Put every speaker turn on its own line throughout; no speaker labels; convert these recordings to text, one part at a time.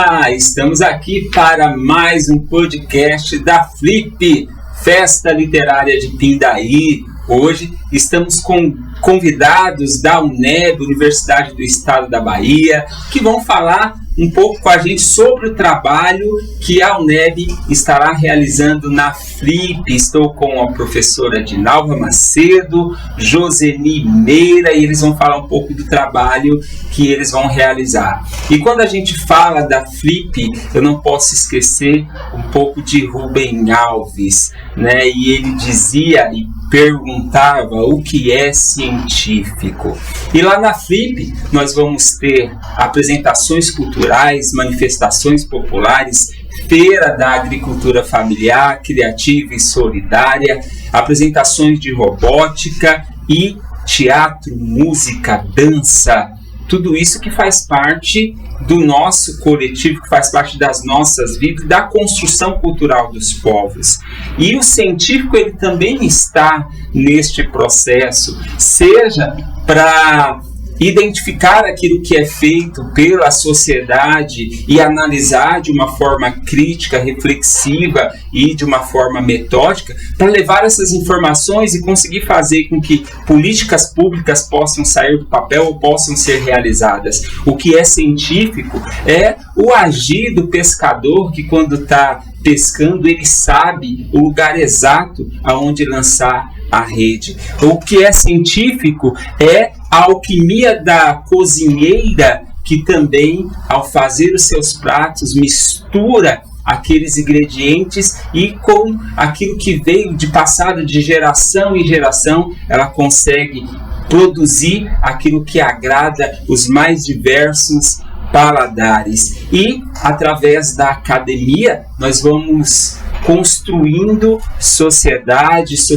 Olá, estamos aqui para mais um podcast da Flip, Festa Literária de Pindaí. Hoje estamos com convidados da UNEB, Universidade do Estado da Bahia, que vão falar um pouco com a gente sobre o trabalho que a UNEB estará realizando na Flip. Estou com a professora Dinalva Macedo, Joseni Meira, e eles vão falar um pouco do trabalho que eles vão realizar. E quando a gente fala da Flip, eu não posso esquecer um pouco de Rubem Alves, né? E ele dizia e perguntava o que é científico. E lá na Flip nós vamos ter apresentações culturais, manifestações populares, feira da agricultura familiar, criativa e solidária, apresentações de robótica e teatro, música, dança. Tudo isso que faz parte do nosso coletivo, que faz parte das nossas vidas, da construção cultural dos povos. E o científico, ele também está neste processo, seja para identificar aquilo que é feito pela sociedade e analisar de uma forma crítica, reflexiva e de uma forma metódica, para levar essas informações e conseguir fazer com que políticas públicas possam sair do papel ou possam ser realizadas. O que é científico é o agir do pescador que, quando está pescando, ele sabe o lugar exato aonde lançar a rede. O que é científico é a alquimia da cozinheira, que também, ao fazer os seus pratos, mistura aqueles ingredientes e com aquilo que veio de passado de geração em geração, ela consegue produzir aquilo que agrada os mais diversos paladares. E através da academia nós vamos construindo sociedades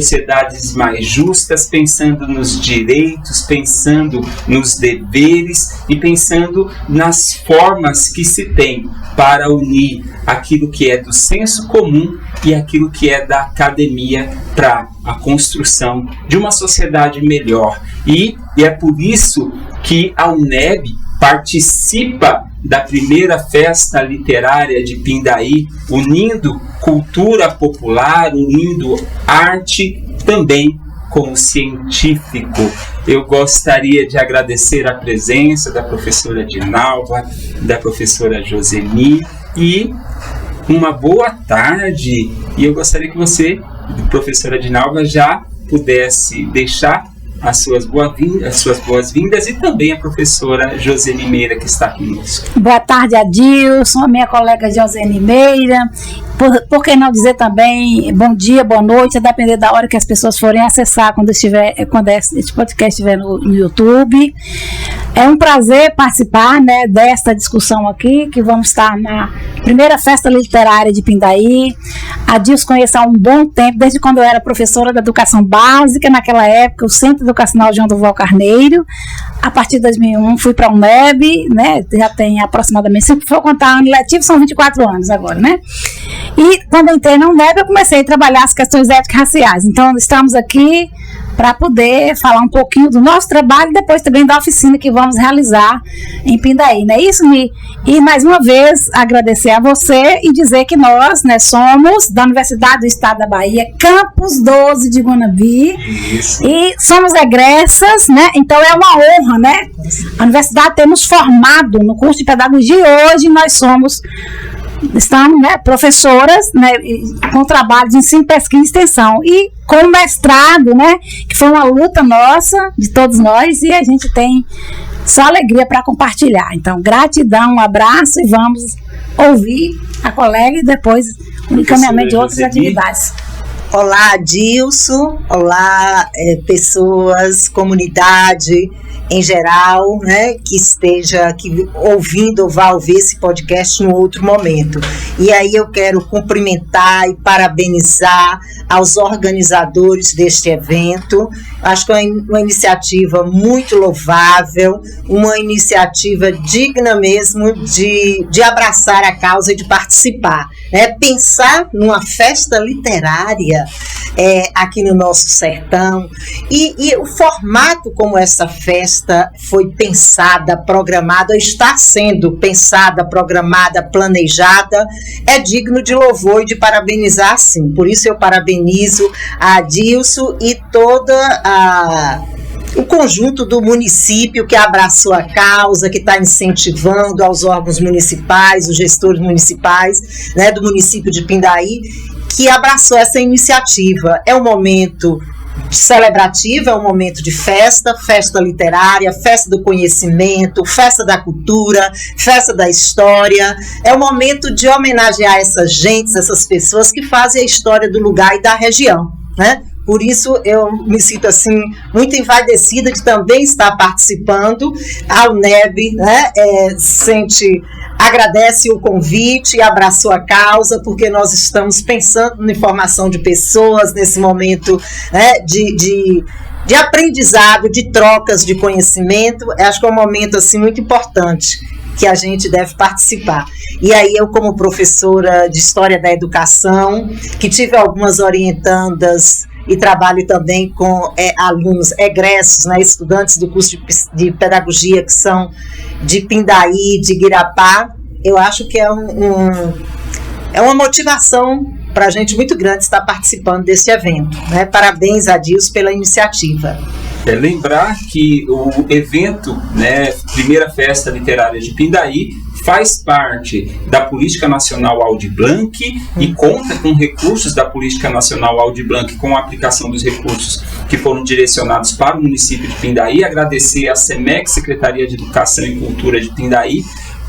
mais justas, pensando nos direitos, pensando nos deveres e pensando nas formas que se tem para unir aquilo que é do senso comum e aquilo que é da academia para a construção de uma sociedade melhor. E é por isso que a UNEB participa da primeira festa literária de Pindaí, unindo cultura popular, unindo arte também com o científico. Eu gostaria de agradecer a presença da professora Dinalva, da professora Joseni, e uma boa tarde. E eu gostaria que você, professora Dinalva, já pudesse deixar as suas boas-vindas, e também a professora Joseni Meira, que está conosco.
Boa tarde, Adilson, a minha colega Joseni Meira. Por que não dizer também bom dia, boa noite, a depender da hora que as pessoas forem acessar quando este podcast estiver no YouTube. É um prazer participar, né, desta discussão aqui, que vamos estar na primeira festa literária de Pindaí. A Dilson conheço há um bom tempo, desde quando eu era professora da educação básica, naquela época, o Centro Educacional João Duval Carneiro. A partir de 2001 fui para a UNEB, né, já tem aproximadamente, se for contar ano letivo, são 24 anos agora, né? E quando eu entrei na UNEB, eu comecei a trabalhar as questões éticas raciais. Então, estamos aqui para poder falar um pouquinho do nosso trabalho e depois também da oficina que vamos realizar em Pindaí, não é isso, Mi? E mais uma vez agradecer a você e dizer que nós, né, somos da Universidade do Estado da Bahia, Campus 12 de Guanabi. Isso. E somos egressas, né? Então é uma honra, né? A universidade temos formado no curso de pedagogia e hoje nós estamos, né, professoras, né, com trabalho de ensino, pesquisa e extensão, e com mestrado, né, que foi uma luta nossa, de todos nós, e a gente tem só alegria para compartilhar. Então, gratidão, um abraço, e vamos ouvir a colega e depois o encaminhamento de outras atividades.
Olá, Adilson, olá, pessoas, comunidade em geral, né, que esteja aqui ouvindo ou vá ouvir esse podcast em outro momento. E aí eu quero cumprimentar e parabenizar aos organizadores deste evento. Acho que é uma iniciativa muito louvável, uma iniciativa digna mesmo de abraçar a causa e de participar. Pensar numa festa literária família aqui no nosso sertão. E o formato como essa festa foi pensada, programada, está sendo pensada, programada, planejada, é digno de louvor e de parabenizar, sim. Por isso eu parabenizo a Adilson e o conjunto do município que abraçou a causa, que está incentivando aos órgãos municipais, os gestores municipais, né, do município de Pindaí, que abraçou essa iniciativa. É um momento celebrativo, é um momento de festa literária, festa do conhecimento, festa da cultura, festa da história. É um momento de homenagear essas gentes, essas pessoas que fazem a história do lugar e da região, né? Por isso eu me sinto assim muito envaidecida de também estar participando. A UNEB, né, agradece o convite e abraçou a causa, porque nós estamos pensando na formação de pessoas nesse momento, né, de aprendizado, de trocas de conhecimento. Acho que é um momento assim muito importante que a gente deve participar. E aí eu, como professora de História da Educação, que tive algumas orientandas e trabalho também com alunos egressos, né, estudantes do curso de Pedagogia, que são de Pindaí, de Guirapá, eu acho que é uma motivação para a gente muito grande estar participando desse evento, né? Parabéns, Adilson, pela iniciativa.
Lembrar que o evento, né, Primeira Festa Literária de Pindaí, faz parte da Política Nacional Aldir Blanc e conta com recursos da Política Nacional Aldir Blanc, com a aplicação dos recursos que foram direcionados para o município de Pindaí. Agradecer à SEMEC, Secretaria de Educação e Cultura de Pindaí,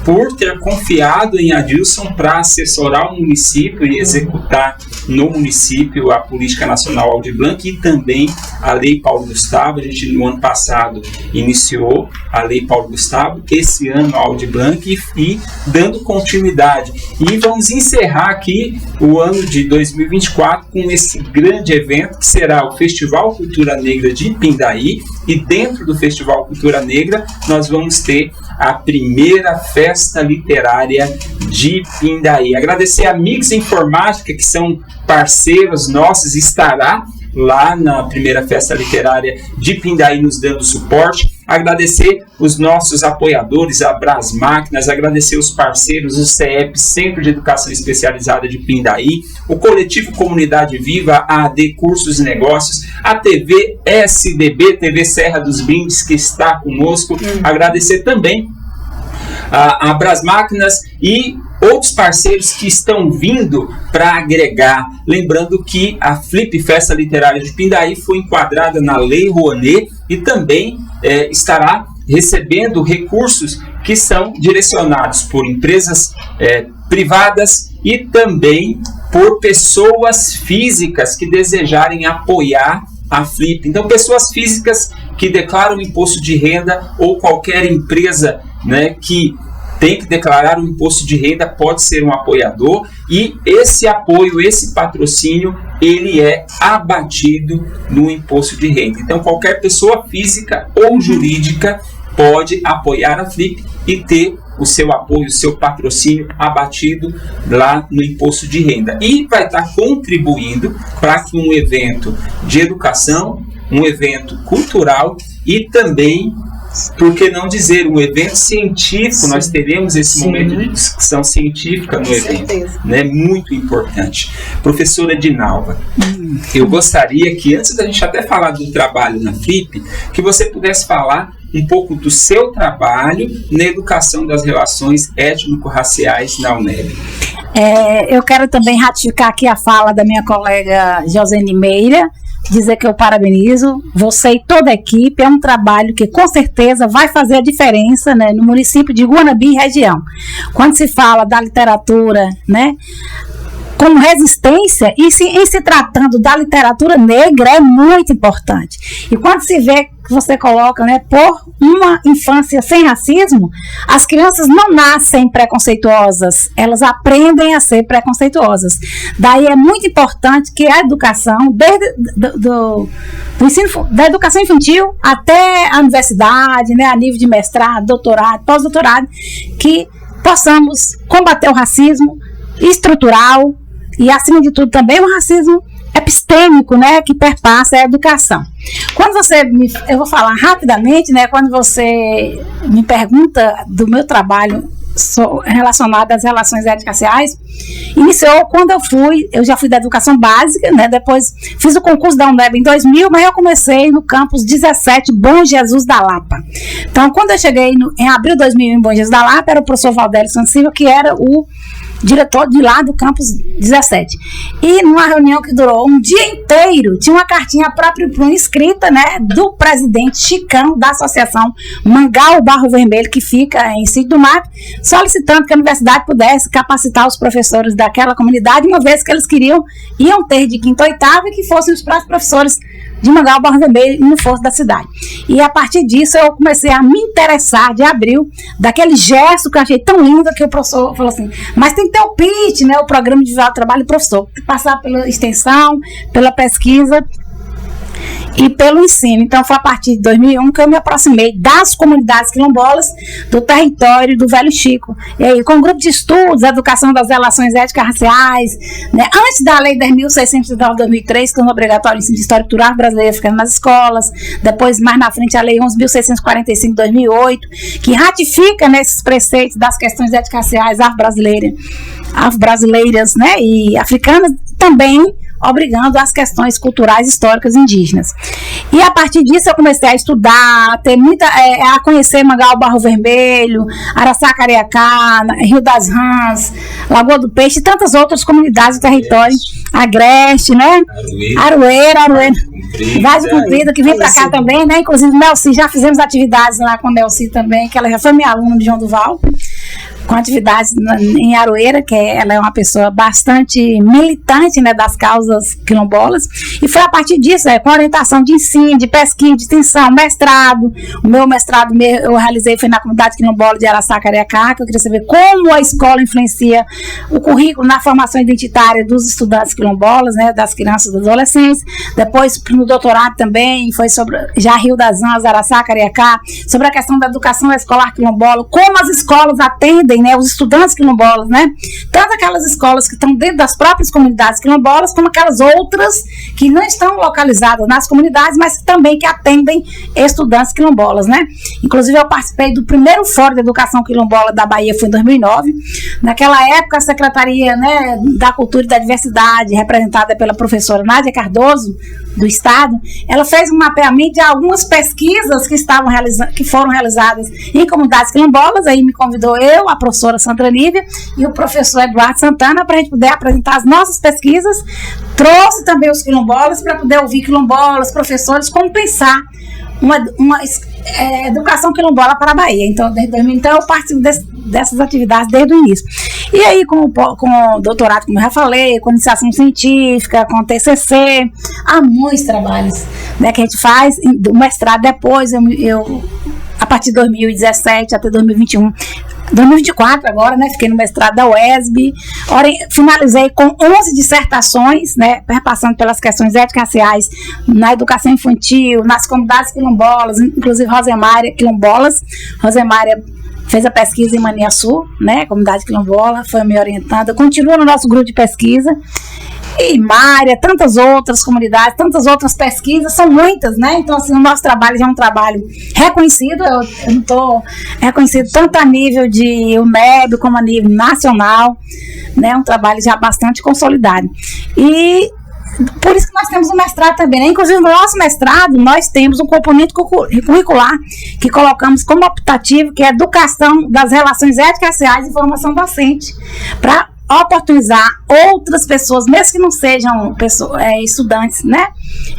por ter confiado em Adilson para assessorar o município e executar no município a Política Nacional Aldir Blanc e também a Lei Paulo Gustavo. A gente no ano passado iniciou a Lei Paulo Gustavo, esse ano a Aldir Blanc e dando continuidade. E vamos encerrar aqui o ano de 2024 com esse grande evento que será o Festival Cultura Negra de Pindaí, e dentro do Festival Cultura Negra nós vamos ter a primeira festa literária de Pindaí. Agradecer a Mix Informática, que são parceiros nossos, estará lá na primeira festa literária de Pindaí nos dando suporte. Agradecer os nossos apoiadores, a Brás Máquinas, agradecer os parceiros, o CEP, Centro de Educação Especializada de Pindaí, o Coletivo Comunidade Viva, a AD Cursos e Negócios, a TV SDB, TV Serra dos Brindes, que está conosco. Agradecer também a Brás Máquinas e outros parceiros que estão vindo para agregar. Lembrando que a Flip Festa Literária de Pindaí foi enquadrada na Lei Rouanet e também estará recebendo recursos que são direcionados por empresas privadas e também por pessoas físicas que desejarem apoiar a Flip. Então, pessoas físicas que declaram imposto de renda ou qualquer empresa, né, que tem que declarar o imposto de renda pode ser um apoiador, e esse apoio, esse patrocínio, ele é abatido no imposto de renda. Então, qualquer pessoa física ou jurídica pode apoiar a Flip e ter o seu apoio, o seu patrocínio abatido lá no imposto de renda. E vai estar contribuindo para que um evento de educação, um evento cultural e também, por que não dizer, um evento científico. Sim. Nós teremos esse momento de discussão científica no evento, né? Muito importante. Professora Dinalva, eu gostaria que, antes da gente até falar do trabalho na Flip, que você pudesse falar um pouco do seu trabalho na educação das relações étnico-raciais na UNEB.
Eu quero também ratificar aqui a fala da minha colega Josene Meira, dizer que eu parabenizo você e toda a equipe. É um trabalho que com certeza vai fazer a diferença, né, no município de Guanabi e região. Quando se fala da literatura, né, como resistência, e em se tratando da literatura negra, é muito importante. E quando se vê que você coloca, né, por uma infância sem racismo, as crianças não nascem preconceituosas, elas aprendem a ser preconceituosas. Daí é muito importante que a educação, desde do ensino, da educação infantil até a universidade, né, a nível de mestrado, doutorado, pós-doutorado, que possamos combater o racismo estrutural e, acima de tudo, também o racismo epistêmico, né, que perpassa a educação. Quando eu vou falar rapidamente, né, quando você me pergunta do meu trabalho relacionado às relações étnico-raciais, iniciou quando eu já fui da educação básica, né, depois fiz o concurso da UNEB em 2000, mas eu comecei no campus 17, Bom Jesus da Lapa. Então, quando eu cheguei em abril de 2000 em Bom Jesus da Lapa, era o professor Valdélio Sansilva, que era o diretor de lá do campus 17. E numa reunião que durou um dia inteiro, tinha uma cartinha própria escrita, né, do presidente Chicão da associação Mangal Barro Vermelho, que fica em Sítio do Mar, solicitando que a universidade pudesse capacitar os professores daquela comunidade, uma vez que eles iam ter de 5ª a 8ª e que fossem os próprios professores de Mangal Barro Vermelho e no fosso da cidade. E a partir disso eu comecei a me interessar de abril daquele gesto que eu achei tão lindo, que o professor falou assim, mas tem que ter o PIT, né, o Programa de Visual do Trabalho do Professor, passar pela extensão, pela pesquisa e pelo ensino. Então foi a partir de 2001 que eu me aproximei das comunidades quilombolas do território do Velho Chico, e aí com o grupo de estudos, educação das relações étnico-raciais, né, antes da lei 10.609 de 2003, que é um obrigatório ensino de história cultural brasileira ficando nas escolas, depois mais na frente a lei 11.645 de 2008, que ratifica nesses preceitos das questões étnico-raciais afro-brasileiras, né, e africanas, também obrigando as questões culturais históricas indígenas. E a partir disso eu comecei a estudar, a conhecer Mangal Barro Vermelho, Araçá-Cariacá, Rio das Rãs, Lagoa do Peixe e tantas outras comunidades do território, Agreste, né? Aroeira, Vaz Comprido, que vem para cá também, né? Inclusive Nelci, já fizemos atividades lá com Nelci também, que ela já foi minha aluna de João Duval, com atividades em Aroeira, que ela é uma pessoa bastante militante, né, das causas quilombolas, e foi a partir disso, com orientação de ensino, de pesquisa, de extensão, mestrado. O meu mestrado eu realizei foi na comunidade quilombola de Araçá-Cariacá, que eu queria saber como a escola influencia o currículo na formação identitária dos estudantes quilombolas, né, das crianças e dos adolescentes. Depois, no doutorado também, foi sobre já Rio das Rãs, Araçá-Cariacá, sobre a questão da educação escolar quilombola, como as escolas atendem, né, os estudantes quilombolas, né, tanto aquelas escolas que estão dentro das próprias comunidades quilombolas, como aquelas outras que não estão localizadas nas comunidades, mas também que atendem estudantes quilombolas, né. Inclusive eu participei do primeiro Fórum de Educação Quilombola da Bahia, foi em 2009, naquela época a Secretaria, né, da Cultura e da Diversidade, representada pela professora Nádia Cardoso, do Estado, ela fez um mapeamento de algumas pesquisas que foram realizadas em comunidades quilombolas. Aí me convidou eu, a professora Sandra Nívia e o professor Eduardo Santana para a gente poder apresentar as nossas pesquisas. Trouxe também os quilombolas para poder ouvir quilombolas, professores, como pensar uma educação quilombola para a Bahia. Então, desde 2000, eu participo dessas atividades desde o início. E aí, com o doutorado, como eu já falei, com iniciação científica, com TCC, há muitos trabalhos, né, que a gente faz. O mestrado depois, a partir de 2017 até 2021, 2024 agora, né, fiquei no mestrado da UESB, finalizei com 11 dissertações, né, perpassando pelas questões étnico-raciais na educação infantil, nas comunidades quilombolas, inclusive Rosemária quilombolas. Rosemária fez a pesquisa em Maniaçu, né, comunidade quilombola, foi me orientando, continua no nosso grupo de pesquisa. E Mária, tantas outras comunidades, tantas outras pesquisas, são muitas, né? Então, assim, o nosso trabalho já é um trabalho reconhecido. Eu não estou reconhecido tanto a nível de UNEB como a nível nacional, né? Um trabalho já bastante consolidado. E por isso que nós temos um mestrado também, né? Inclusive, no nosso mestrado, nós temos um componente curricular que colocamos como optativo, que é a educação das relações étnico-raciais e formação docente, para oportunizar outras pessoas, mesmo que não sejam estudantes, né,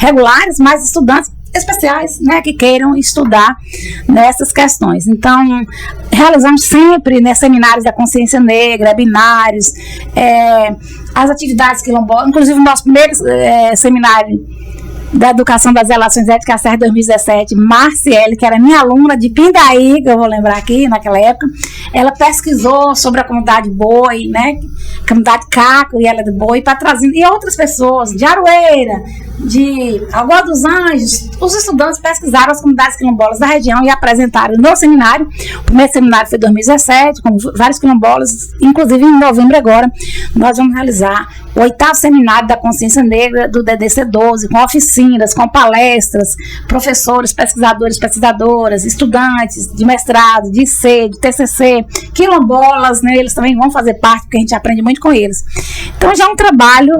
regulares, mas estudantes especiais, né, que queiram estudar nessas questões. Então, realizamos sempre, né, seminários da consciência negra, binários, as atividades quilombolas, inclusive o nosso primeiro seminário da Educação das Relações Étnicas 2017, Marciele, que era minha aluna de Pindaí, que eu vou lembrar aqui, naquela época, ela pesquisou sobre a comunidade Boi, né, comunidade Caco, e ela é do Boi, para trazer, e outras pessoas de Aroeira, de Algoa dos Anjos, os estudantes pesquisaram as comunidades quilombolas da região e apresentaram no seminário. O primeiro seminário foi em 2017, com vários quilombolas, inclusive em novembro agora, nós vamos realizar o 8º seminário da consciência negra do DDC-12, com oficinas, com palestras, professores, pesquisadores, pesquisadoras, estudantes de mestrado, de IC, de TCC, quilombolas, né, eles também vão fazer parte, porque a gente aprende muito com eles. Então já é um trabalho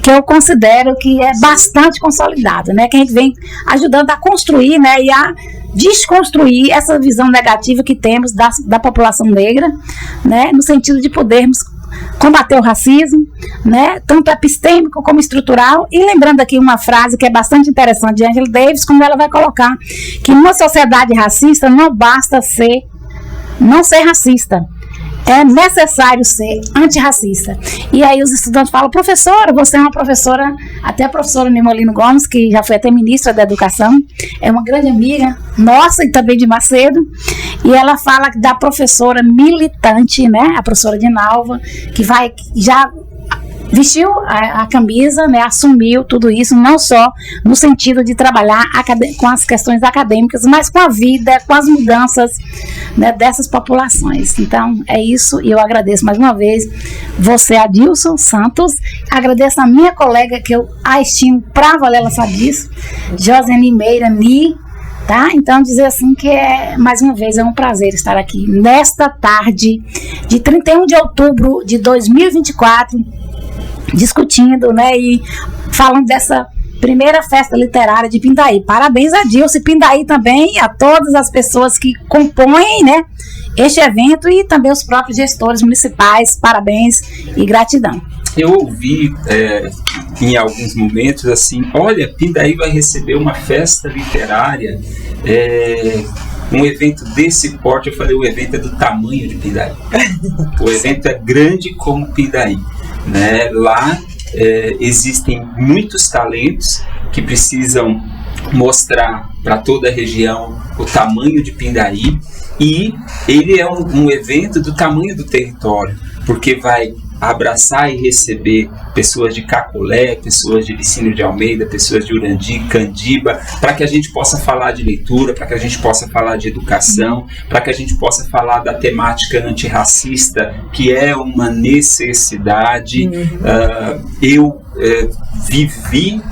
que eu considero que é bastante consolidado, né, que a gente vem ajudando a construir, né, e a desconstruir essa visão negativa que temos da população negra, né, no sentido de podermos combater o racismo, né, tanto epistêmico como estrutural. E lembrando aqui uma frase que é bastante interessante de Angela Davis, como ela vai colocar que numa sociedade racista não basta não ser racista, é necessário ser antirracista. E aí os estudantes falam: professora, você é uma professora, até a professora Nimolino Gomes, que já foi até ministra da Educação, é uma grande amiga nossa e também de Macedo, e ela fala da professora militante, né, a professora Dinalva, que já vestiu a camisa, né, assumiu tudo isso, não só no sentido de trabalhar com as questões acadêmicas, mas com a vida, com as mudanças, né, dessas populações. Então, é isso, e eu agradeço mais uma vez você, Adilson Santos, agradeço a minha colega, que eu a estimo pra valer, ela sabe disso, Josene Meira, tá? Então, dizer assim que mais uma vez, é um prazer estar aqui nesta tarde de 31 de outubro de 2024, discutindo, né, e falando dessa primeira festa literária de Pindaí. Parabéns a Dilce Pindaí também, a todas as pessoas que compõem, né, este evento, e também os próprios gestores municipais. Parabéns e gratidão.
Eu ouvi em alguns momentos assim: olha, Pindaí vai receber uma festa literária, um evento desse porte. Eu falei: o evento é do tamanho de Pindaí. O evento é grande como Pindaí, né? Lá existem muitos talentos que precisam mostrar para toda a região o tamanho de Pindaí, e ele é um evento do tamanho do território, porque vai abraçar e receber pessoas de Cacolé, pessoas de Licínio de Almeida, pessoas de Urandi, Candiba, para que a gente possa falar de leitura, para que a gente possa falar de educação, para que a gente possa falar da temática antirracista, que é uma necessidade. Eu vivi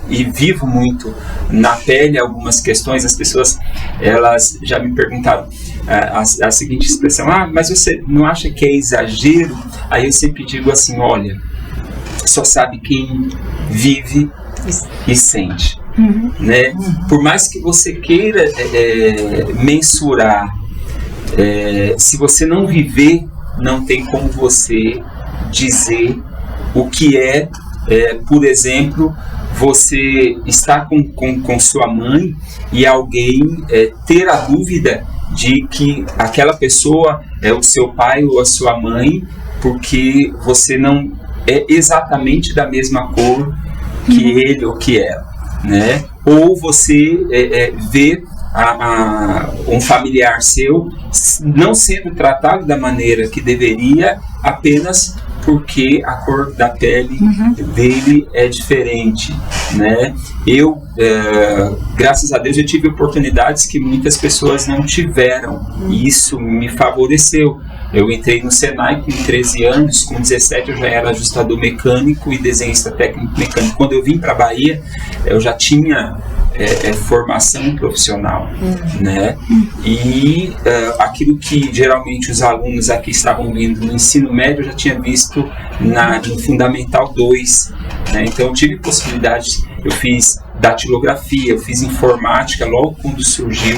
e vivo muito na pele algumas questões. As pessoas, elas já me perguntaram a seguinte expressão: mas você não acha que é exagero? Aí eu sempre digo assim: olha, só sabe quem vive e sente, né? Por mais que você queira mensurar, se você não viver, não tem como você dizer o que por exemplo, você está com sua mãe e alguém ter a dúvida de que aquela pessoa é o seu pai ou a sua mãe, porque você não é exatamente da mesma cor que ele ou que ela, né? Ou você vê um familiar seu não sendo tratado da maneira que deveria, apenas porque a cor da pele dele é diferente, né? Eu, graças a Deus, eu tive oportunidades que muitas pessoas não tiveram, e isso me favoreceu. Eu entrei no Senai com 13 anos, com 17 eu já era ajustador mecânico e desenhista técnico mecânico. Quando eu vim para a Bahia, eu já tinha formação profissional, né? E aquilo que geralmente os alunos aqui estavam vindo no ensino médio, eu já tinha visto no Fundamental 2, né? Então eu tive possibilidades. Eu fiz datilografia, eu fiz informática logo quando surgiu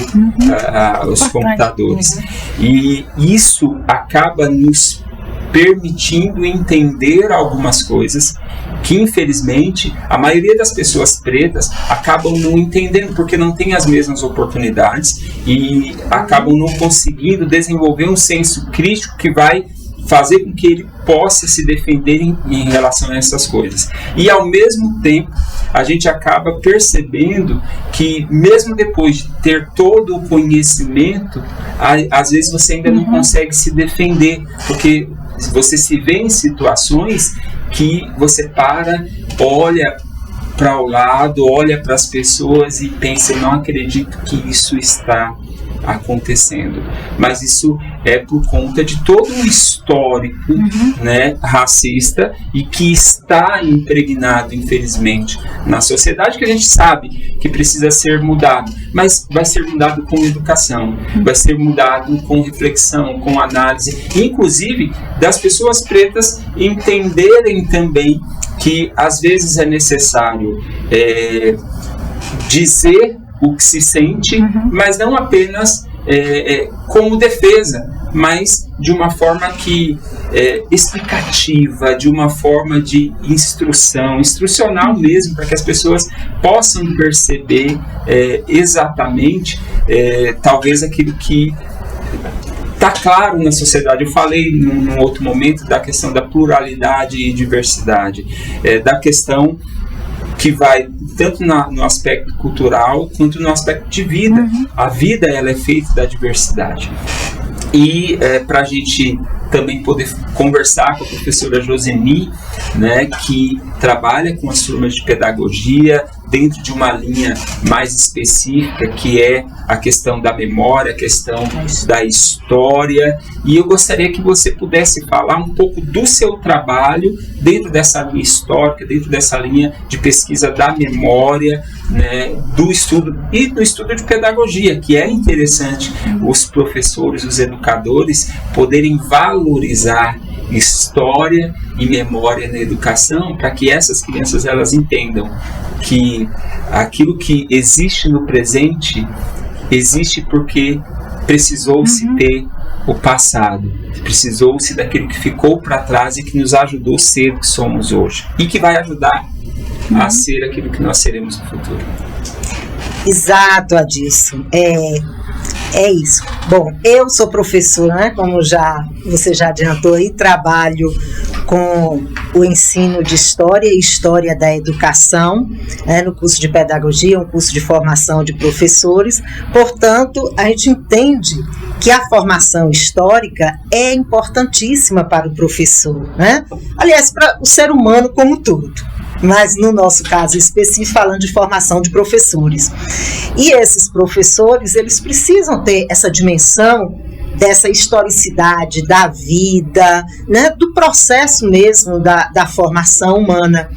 os computadores. E isso acaba nos permitindo entender algumas coisas que, infelizmente, a maioria das pessoas pretas acabam não entendendo, porque não tem as mesmas oportunidades e acabam não conseguindo desenvolver um senso crítico que vai fazer com que ele possa se defender em relação a essas coisas. E, ao mesmo tempo, a gente acaba percebendo que, mesmo depois de ter todo o conhecimento, às vezes você ainda não consegue se defender, porque você se vê em situações que você olha para o lado, olha para as pessoas e pensa: não acredito que isso está acontecendo. Mas isso é por conta de todo um histórico, né, racista, e que está impregnado, infelizmente, na sociedade, que a gente sabe que precisa ser mudado, mas vai ser mudado com educação, vai ser mudado com reflexão, com análise, inclusive das pessoas pretas entenderem também que às vezes é necessário dizer o que se sente, mas não apenas como defesa, mas de uma forma que explicativa, de uma forma de instrucional mesmo, para que as pessoas possam perceber exatamente talvez aquilo que está claro na sociedade. Eu falei num outro momento da questão da pluralidade e diversidade, da questão que vai tanto no aspecto cultural quanto no aspecto de vida. A vida, ela é feita da diversidade. E para a gente também poder conversar com a professora Joseni, né, que trabalha com as turmas de pedagogia dentro de uma linha mais específica, que é a questão da memória, a questão da história. E eu gostaria que você pudesse falar um pouco do seu trabalho dentro dessa linha histórica, dentro dessa linha de pesquisa da memória, né, do estudo e do estudo de pedagogia, que é interessante os professores, os educadores poderem valorizar história e memória na educação, para que essas crianças elas entendam que aquilo que existe no presente existe porque precisou-se ter o passado, precisou-se daquilo que ficou para trás e que nos ajudou a ser o que somos hoje e que vai ajudar a ser aquilo que nós seremos no futuro.
Exato, Adilson. É isso. Bom, eu sou professora, né, como você já adiantou aí, trabalho com o ensino de História e História da Educação, né, no curso de Pedagogia, um curso de formação de professores. Portanto, a gente entende que a formação histórica é importantíssima para o professor, né? Aliás, para o ser humano como um todo. Mas no nosso caso específico, falando de formação de professores. E esses professores, eles precisam ter essa dimensão dessa historicidade da vida, né, do processo mesmo da formação humana,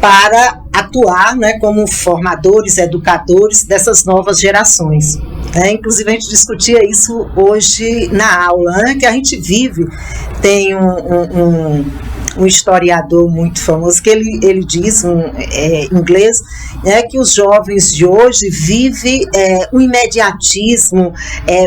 para atuar, né, como formadores, educadores dessas novas gerações. Inclusive a gente discutia isso hoje na aula, né, que a gente vive. Tem um historiador muito famoso que ele diz, em inglês, que os jovens de hoje vivem um imediatismo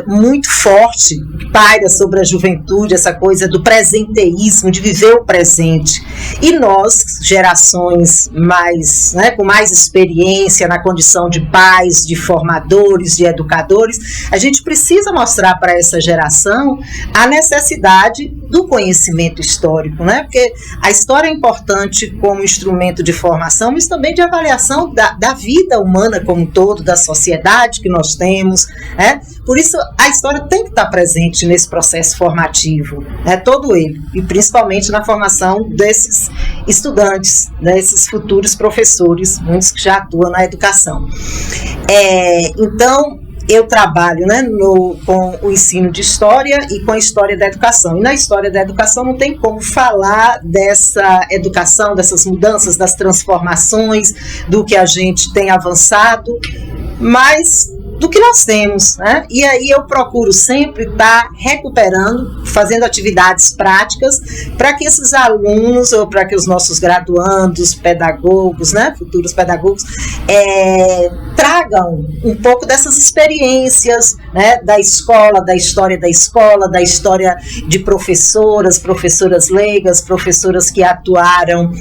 muito forte, que paira sobre a juventude, essa coisa do presenteísmo, de viver o presente. E nós, gerações mais, né, com mais experiência na condição de pais, de formadores, de educadores, a gente precisa mostrar para essa geração a necessidade do conhecimento histórico, né? Porque a história é importante como instrumento de formação, mas também de avaliação da vida humana como um todo, da sociedade que nós temos, né? Por isso, a história tem que estar presente nesse processo formativo, né? Todo ele, e principalmente na formação desses estudantes, desses futuros professores, muitos que já atuam na educação. Então, eu trabalho, né, com o ensino de história e com a história da educação. E na história da educação não tem como falar dessa educação, dessas mudanças, das transformações, do que a gente tem avançado, mas do que nós temos, né? E aí eu procuro sempre estar recuperando, fazendo atividades práticas, para que esses alunos, ou para que os nossos graduandos, pedagogos, né, futuros pedagogos, tragam um pouco dessas experiências, né, da escola, da história de professoras leigas, professoras que atuaram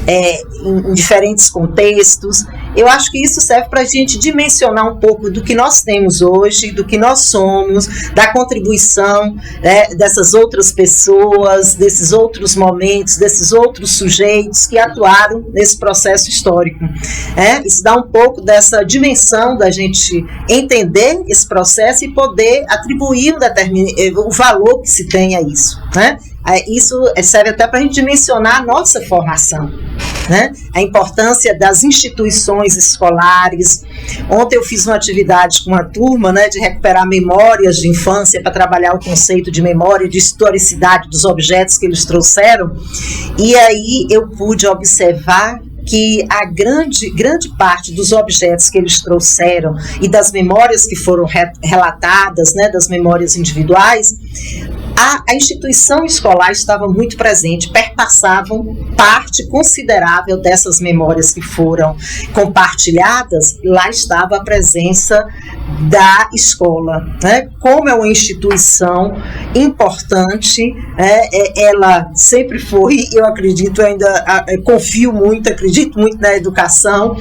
em diferentes contextos. Eu acho que isso serve para a gente dimensionar um pouco do que nós temos hoje, do que nós somos, da contribuição, né, dessas outras pessoas, desses outros momentos, desses outros sujeitos que atuaram nesse processo histórico. Isso dá um pouco dessa dimensão da gente entender esse processo e poder atribuir o valor que se tem a isso, né? isso serve até para a gente dimensionar a nossa formação, né? A importância das instituições escolares. Ontem eu fiz uma atividade com uma turma, né, de recuperar memórias de infância para trabalhar o conceito de memória, de historicidade dos objetos que eles trouxeram, e aí eu pude observar que a grande parte dos objetos que eles trouxeram e das memórias que foram relatadas, né, das memórias individuais, a instituição escolar estava muito presente, perpassavam parte considerável dessas memórias que foram compartilhadas. Lá estava a presença da escola, né? Como é uma instituição importante, ela sempre foi, eu acredito, ainda confio muito, acredito muito na educação,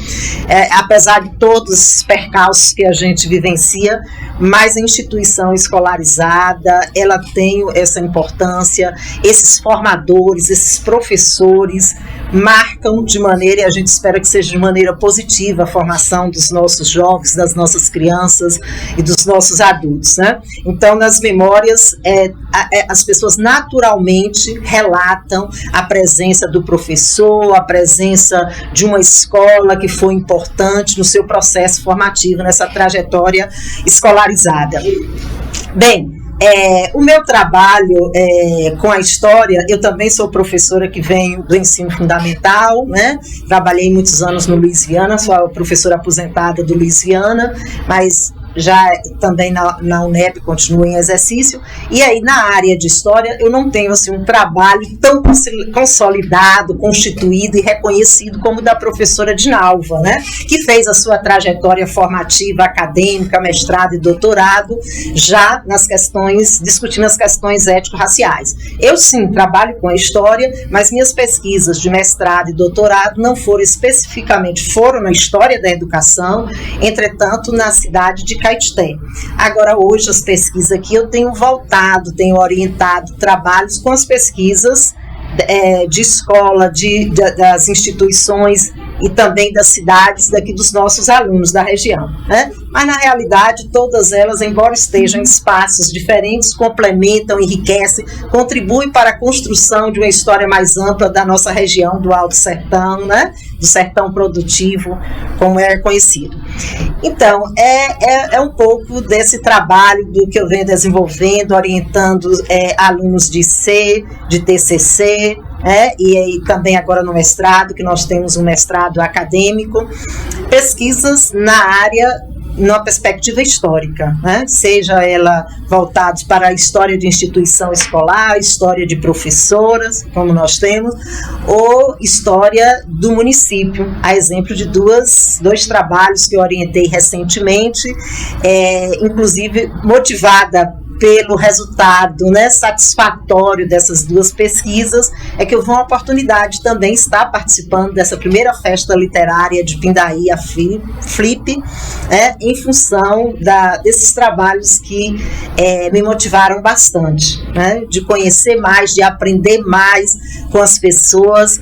apesar de todos os percalços que a gente vivencia, mas a instituição escolarizada, ela tem essa importância, esses formadores, esses professores marcam de maneira, e a gente espera que seja de maneira positiva a formação dos nossos jovens, das nossas crianças e dos nossos adultos, né? Então, nas memórias, as pessoas naturalmente relatam a presença do professor, a presença de uma escola que foi importante no seu processo formativo, nessa trajetória escolarizada. Bem, o meu trabalho com a história, eu também sou professora que venho do ensino fundamental, né? Trabalhei muitos anos no Luiz Viana, sou a professora aposentada do Luiz Viana, mas já também na UNEB continuo em exercício, e aí na área de história eu não tenho assim, um trabalho tão consolidado, constituído e reconhecido como o da professora Dinalva, né, que fez a sua trajetória formativa, acadêmica, mestrado e doutorado, já nas questões, discutindo as questões ético-raciais. Eu sim trabalho com a história, mas minhas pesquisas de mestrado e doutorado não foram especificamente, foram na história da educação, entretanto na cidade de Caetité. Agora, hoje, as pesquisas aqui, eu tenho tenho orientado trabalhos com as pesquisas de escola, das instituições e também das cidades daqui dos nossos alunos da região, né? Mas na realidade todas elas, embora estejam em espaços diferentes, complementam, enriquecem, contribuem para a construção de uma história mais ampla da nossa região do Alto Sertão, né? Do sertão produtivo, como é conhecido. Então, é um pouco desse trabalho do que eu venho desenvolvendo, orientando alunos de IC, de TCC, e também agora no mestrado, que nós temos um mestrado acadêmico, pesquisas na área, numa perspectiva histórica, né? Seja ela voltados para a história de instituição escolar, história de professoras, como nós temos, ou história do município, a exemplo de dois trabalhos que eu orientei recentemente, inclusive motivada pelo resultado, né, satisfatório dessas duas pesquisas, é que eu vou a oportunidade também estar participando dessa primeira festa literária de Pindaí, a Flip, em função desses trabalhos que me motivaram bastante, né, de conhecer mais, de aprender mais com as pessoas,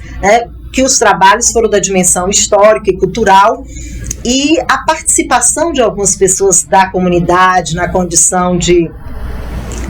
que os trabalhos foram da dimensão histórica e cultural, e a participação de algumas pessoas da comunidade na condição de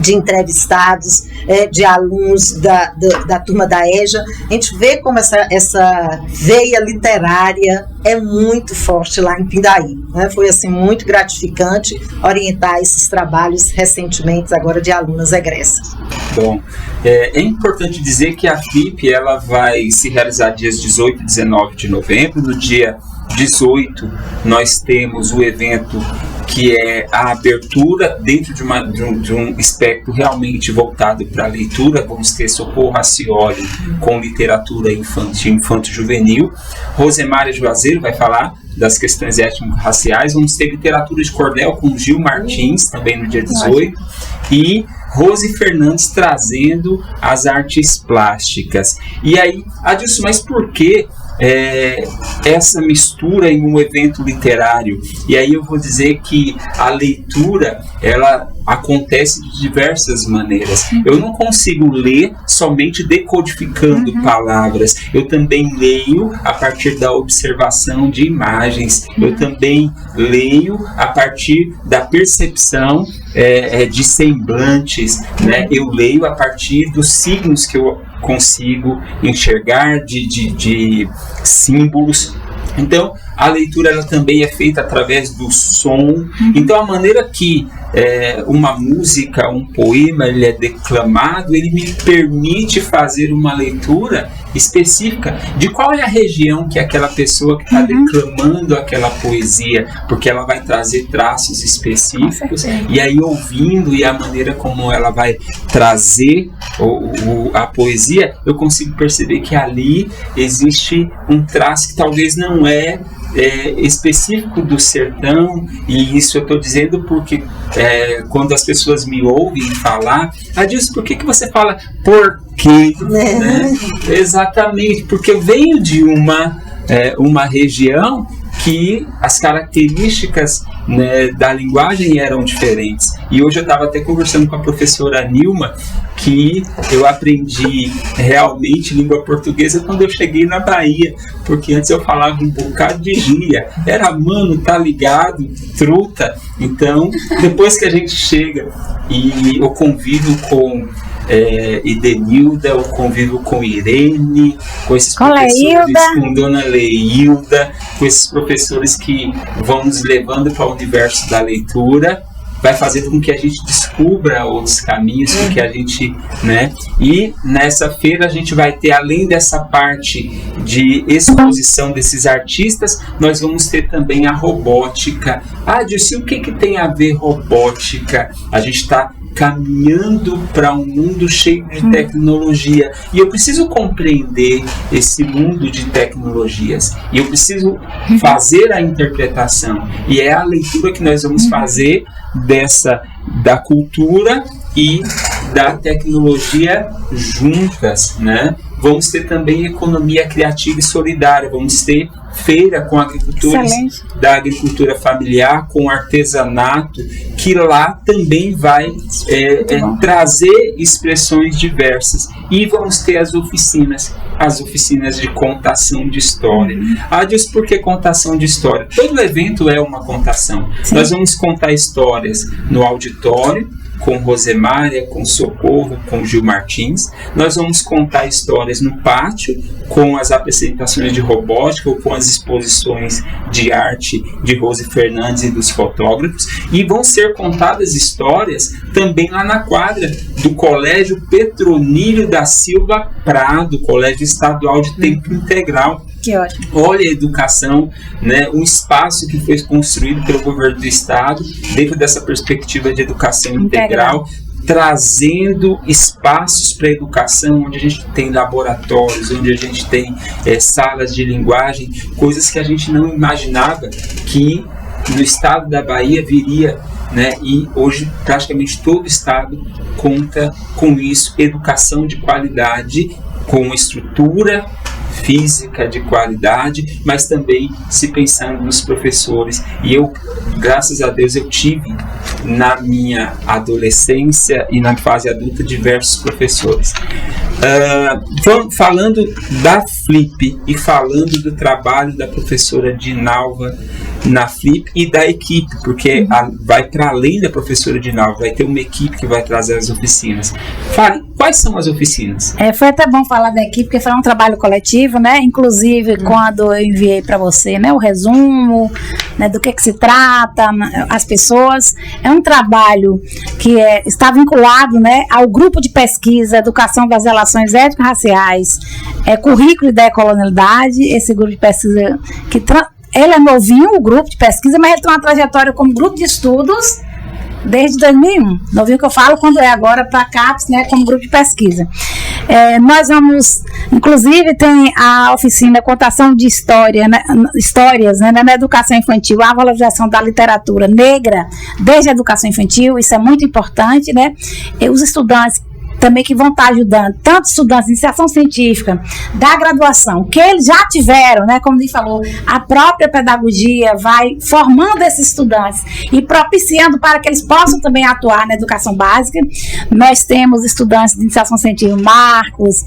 entrevistados, de alunos da turma da EJA, a gente vê como essa veia literária é muito forte lá em Pindaí, né? Foi assim muito gratificante orientar esses trabalhos recentemente agora de alunas egressas.
Bom, é importante dizer que a FLIP ela vai se realizar dias 18 e 19 de novembro. No dia 18 nós temos o evento que é a abertura dentro de um espectro realmente voltado para a leitura. Vamos ter Socorro Racioli com literatura infanto-juvenil. Rosemária Juazeiro vai falar das questões étnico-raciais. Vamos ter literatura de cordel com Gil Martins, também no dia 18. E Rose Fernandes trazendo as artes plásticas. E aí, Adilson, mas por que essa mistura em um evento literário? E aí eu vou dizer que a leitura, ela acontece de diversas maneiras. Eu não consigo ler somente decodificando palavras. Eu também leio a partir da observação de imagens. Eu também leio a partir da percepção de semblantes, né? Eu leio a partir dos signos que eu consigo enxergar, de símbolos. Então, a leitura ela também é feita através do som. Então, a maneira que uma música, um poema, ele é declamado, ele me permite fazer uma leitura específica de qual é a região que aquela pessoa que está declamando aquela poesia, porque ela vai trazer traços específicos, e aí ouvindo e a maneira como ela vai trazer a poesia, eu consigo perceber que ali existe um traço que talvez não é específico do sertão, e isso eu estou dizendo porque quando as pessoas me ouvem falar, Adilson, por que você fala por quê? Né? Exatamente, porque eu venho de uma região que as características, né, da linguagem eram diferentes. E hoje eu estava até conversando com a professora Nilma que eu aprendi realmente língua portuguesa quando eu cheguei na Bahia, porque antes eu falava um bocado de gíria, era mano, tá ligado, truta. Então, depois que a gente chega e eu convivo com Idenilda, eu convivo com Irene, com esses professores, com Dona Leilda, com esses professores que vão nos levando para o universo da leitura, vai fazendo com que a gente descubra outros caminhos, com que a gente, né? E nessa feira a gente vai ter, além dessa parte de exposição desses artistas, nós vamos ter também a robótica. Dilce, o que tem a ver robótica? A gente está caminhando para um mundo cheio de tecnologia, e eu preciso compreender esse mundo de tecnologias, e eu preciso fazer a interpretação, e é a leitura que nós vamos fazer da cultura e da tecnologia juntas, né? Vamos ter também economia criativa e solidária, vamos ter feira com agricultores da agricultura familiar, com artesanato, que lá também vai trazer expressões diversas. E vamos ter as oficinas de contação de história. Dilce, por que contação de história? Todo evento é uma contação. Sim. Nós vamos contar histórias no auditório, com Rosemária, com Socorro, com Gil Martins. Nós vamos contar histórias no pátio, com as apresentações de robótica ou com as exposições de arte de Rose Fernandes e dos fotógrafos. E vão ser contadas histórias também lá na quadra do Colégio Petronílio da Silva Prado, Colégio Estadual de Tempo Integral.
Que ótimo.
Olha a educação, né, um espaço que foi construído pelo governo do estado dentro dessa perspectiva de educação integral, trazendo espaços para a educação, onde a gente tem laboratórios, onde a gente tem salas de linguagem, coisas que a gente não imaginava que no estado da Bahia viria, né? E hoje praticamente todo o estado conta com isso, educação de qualidade, com estrutura física de qualidade, mas também se pensando nos professores. E eu, graças a Deus, eu tive na minha adolescência e na fase adulta diversos professores. Falando da Flip e falando do trabalho da professora Dinalva na Flip e da equipe, porque vai para além da professora Dinalva, vai ter uma equipe que vai trazer as oficinas. Fale, quais são as oficinas?
Foi até bom falar da equipe, porque foi um trabalho coletivo, né? Inclusive, quando eu enviei para você, né, o resumo, né, do que se trata, as pessoas, é um trabalho que está vinculado, né, ao grupo de pesquisa Educação das Relações Étnico-Raciais, currículo e decolonialidade. Esse grupo de pesquisa que ele é novinho, o grupo de pesquisa, mas ele tem uma trajetória como grupo de estudos desde 2001. Novinho que eu falo quando é agora para a CAPES, né, como grupo de pesquisa. Nós vamos, inclusive, tem a oficina Contação de História, né, Histórias, né, na educação infantil, a valorização da literatura negra desde a educação infantil, isso é muito importante, né? E os estudantes também que vão estar ajudando, tanto estudantes de iniciação científica, da graduação, que eles já tiveram, né, como ele falou, a própria pedagogia vai formando esses estudantes e propiciando para que eles possam também atuar na educação básica. Nós temos estudantes de iniciação científica, Marcos,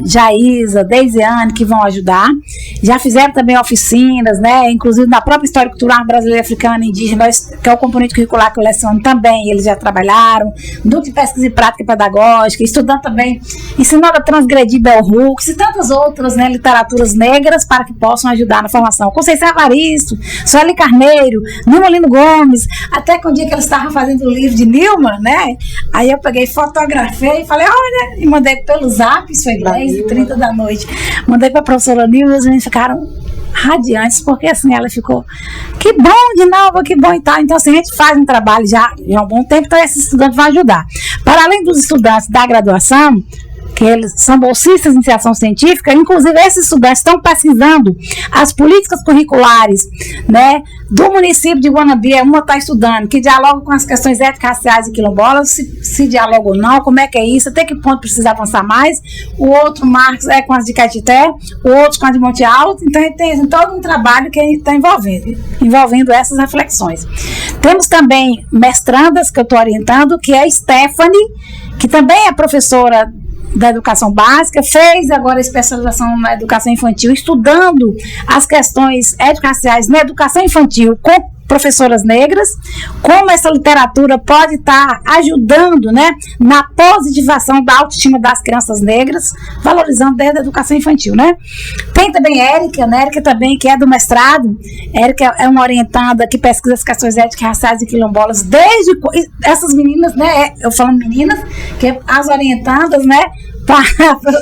Jaísa, Deisiane, que vão ajudar. Já fizeram também oficinas, né, inclusive na própria História Cultural Brasileira, Africana e Indígena, que é o componente curricular que eu leciono também, eles já trabalharam. Núcleo de Pesquisa e Prática Pedagógica, estudando também, ensinando a transgredir Bell Hooks e tantas outras, né, literaturas negras para que possam ajudar na formação. Conceição Evaristo, Sueli Carneiro, Nilma Lino Gomes, até que um dia que eles estavam fazendo o livro de Nilma, né, aí eu peguei, fotografei e falei, olha, e mandei pelo Zap, isso foi 10h30 da noite, mandei para a professora Nilma e os meninos ficaram radiantes, porque assim ela ficou, que bom de novo, que bom e tal. Então assim, a gente faz um trabalho já há um bom tempo, então esses estudantes vão ajudar. Para além dos estudantes da graduação, que eles são bolsistas de iniciação científica, inclusive esses estudantes estão pesquisando as políticas curriculares, né, do município de Guanabí. Uma está estudando que dialoga com as questões étnico-raciais e quilombolas, se dialoga ou não, como é que é isso, até que ponto precisa avançar mais. O outro, Marcos, é com as de Caetité, o outro com as de Monte Alto. Então a gente tem todo um trabalho que a gente está envolvendo essas reflexões. Temos também mestrandas que eu estou orientando, que é a Stephanie, que também é professora da educação básica, fez agora especialização na educação infantil, estudando as questões étnico-raciais na educação infantil com professoras negras, como essa literatura pode estar ajudando, né, na positivação da autoestima das crianças negras, valorizando desde a educação infantil, né. Tem também Érica, né, Érica também, que é do mestrado. Érica é uma orientada que pesquisa as questões étnico-raciais e quilombolas, desde essas meninas, né, eu falando meninas, que as orientadas, né,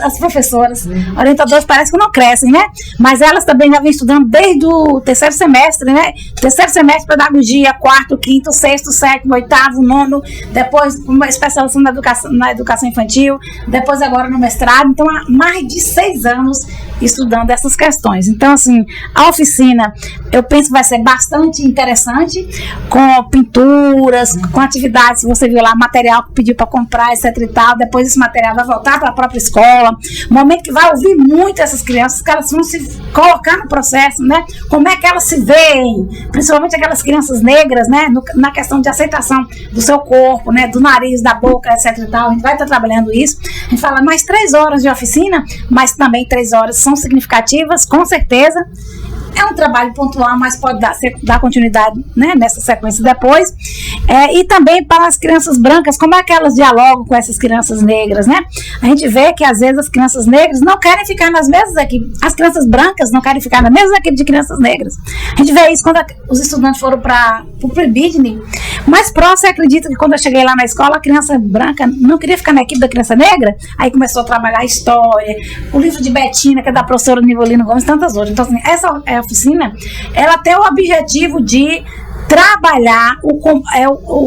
as professoras, orientadoras parece que não crescem, né? Mas elas também já vêm estudando desde o terceiro semestre, né? Terceiro semestre, pedagogia, quarto, quinto, sexto, sétimo, oitavo, nono, depois uma especialização na educação infantil, depois agora no mestrado. Então, há mais de 6 anos estudando essas questões. Então, assim, a oficina, eu penso que vai ser bastante interessante, com pinturas, com atividades, você viu lá, material que pediu para comprar, etc e tal. Depois esse material vai voltar para a própria escola, momento que vai ouvir muito essas crianças, que elas vão se colocar no processo, né, como é que elas se veem, principalmente aquelas crianças negras, né, na questão de aceitação do seu corpo, né, do nariz, da boca, etc e tal. A gente vai estar trabalhando isso. A gente fala mais 3 horas de oficina, mas também 3 horas são significativas, com certeza. É um trabalho pontual, mas pode dar continuidade, né, nessa sequência depois. E também para as crianças brancas, como é que elas dialogam com essas crianças negras, né? A gente vê que às vezes as crianças negras não querem ficar nas mesmas equipes, as crianças brancas não querem ficar na mesma equipe de crianças negras. A gente vê isso quando os estudantes foram para o Pre-Bidney. Mas próximo, acredito que quando eu cheguei lá na escola, a criança branca não queria ficar na equipe da criança negra, aí começou a trabalhar a história, o livro de Betina, que é da professora Nivolino Gomes, e tantas outras. Então, assim, essa oficina, ela tem o objetivo de trabalhar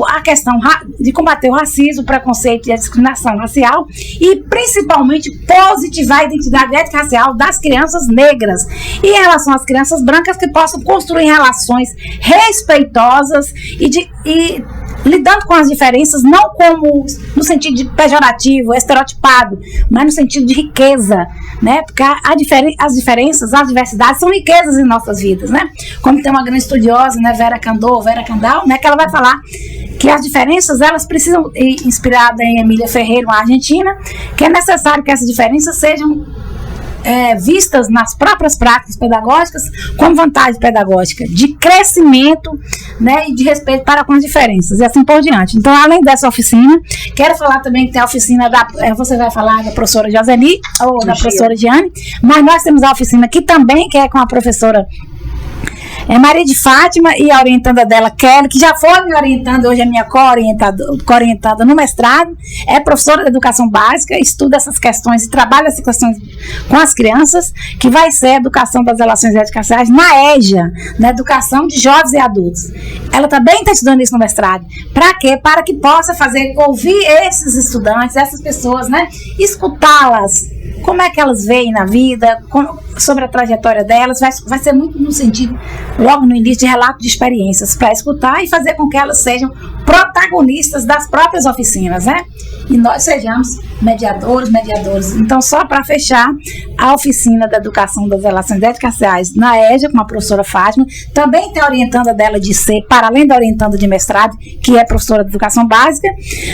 a questão de combater o racismo, o preconceito e a discriminação racial e principalmente positivar a identidade étnico-racial das crianças negras e em relação às crianças brancas, que possam construir relações respeitosas e lidando com as diferenças, não como no sentido de pejorativo, estereotipado, mas no sentido de riqueza, né? Porque as diferenças, as diversidades são riquezas em nossas vidas, né? Como tem uma grande estudiosa, né, Vera Candal, né, que ela vai falar que as diferenças, elas precisam, inspirada em Emília Ferreira, uma argentina, que é necessário que essas diferenças sejam vistas nas próprias práticas pedagógicas como vantagem pedagógica, de crescimento, né, e de respeito para com as diferenças, e assim por diante. Então, além dessa oficina, quero falar também que tem a oficina você vai falar da professora Joseli, ou da professora Giane, mas nós temos a oficina que também, que é com a professora Maria de Fátima e a orientanda dela, Kelly, que já foi me orientando, hoje é minha co-orientada no mestrado, é professora de educação básica, estuda essas questões e trabalha essas questões com as crianças, que vai ser a educação das relações étnico-raciais na EJA, na educação de jovens e adultos. Ela também está estudando isso no mestrado. Para quê? Para que possa ouvir esses estudantes, essas pessoas, né, escutá-las, como é que elas veem na vida, sobre a trajetória delas, vai ser muito no sentido, logo no início, de relato de experiências, para escutar e fazer com que elas sejam protagonistas das próprias oficinas, né? E nós sejamos mediadores. Então, só para fechar, a oficina da educação das relações étnico-raciais na EJA, com a professora Fátima, também tem a orientanda dela de ser, para além da orientanda de mestrado, que é professora de educação básica.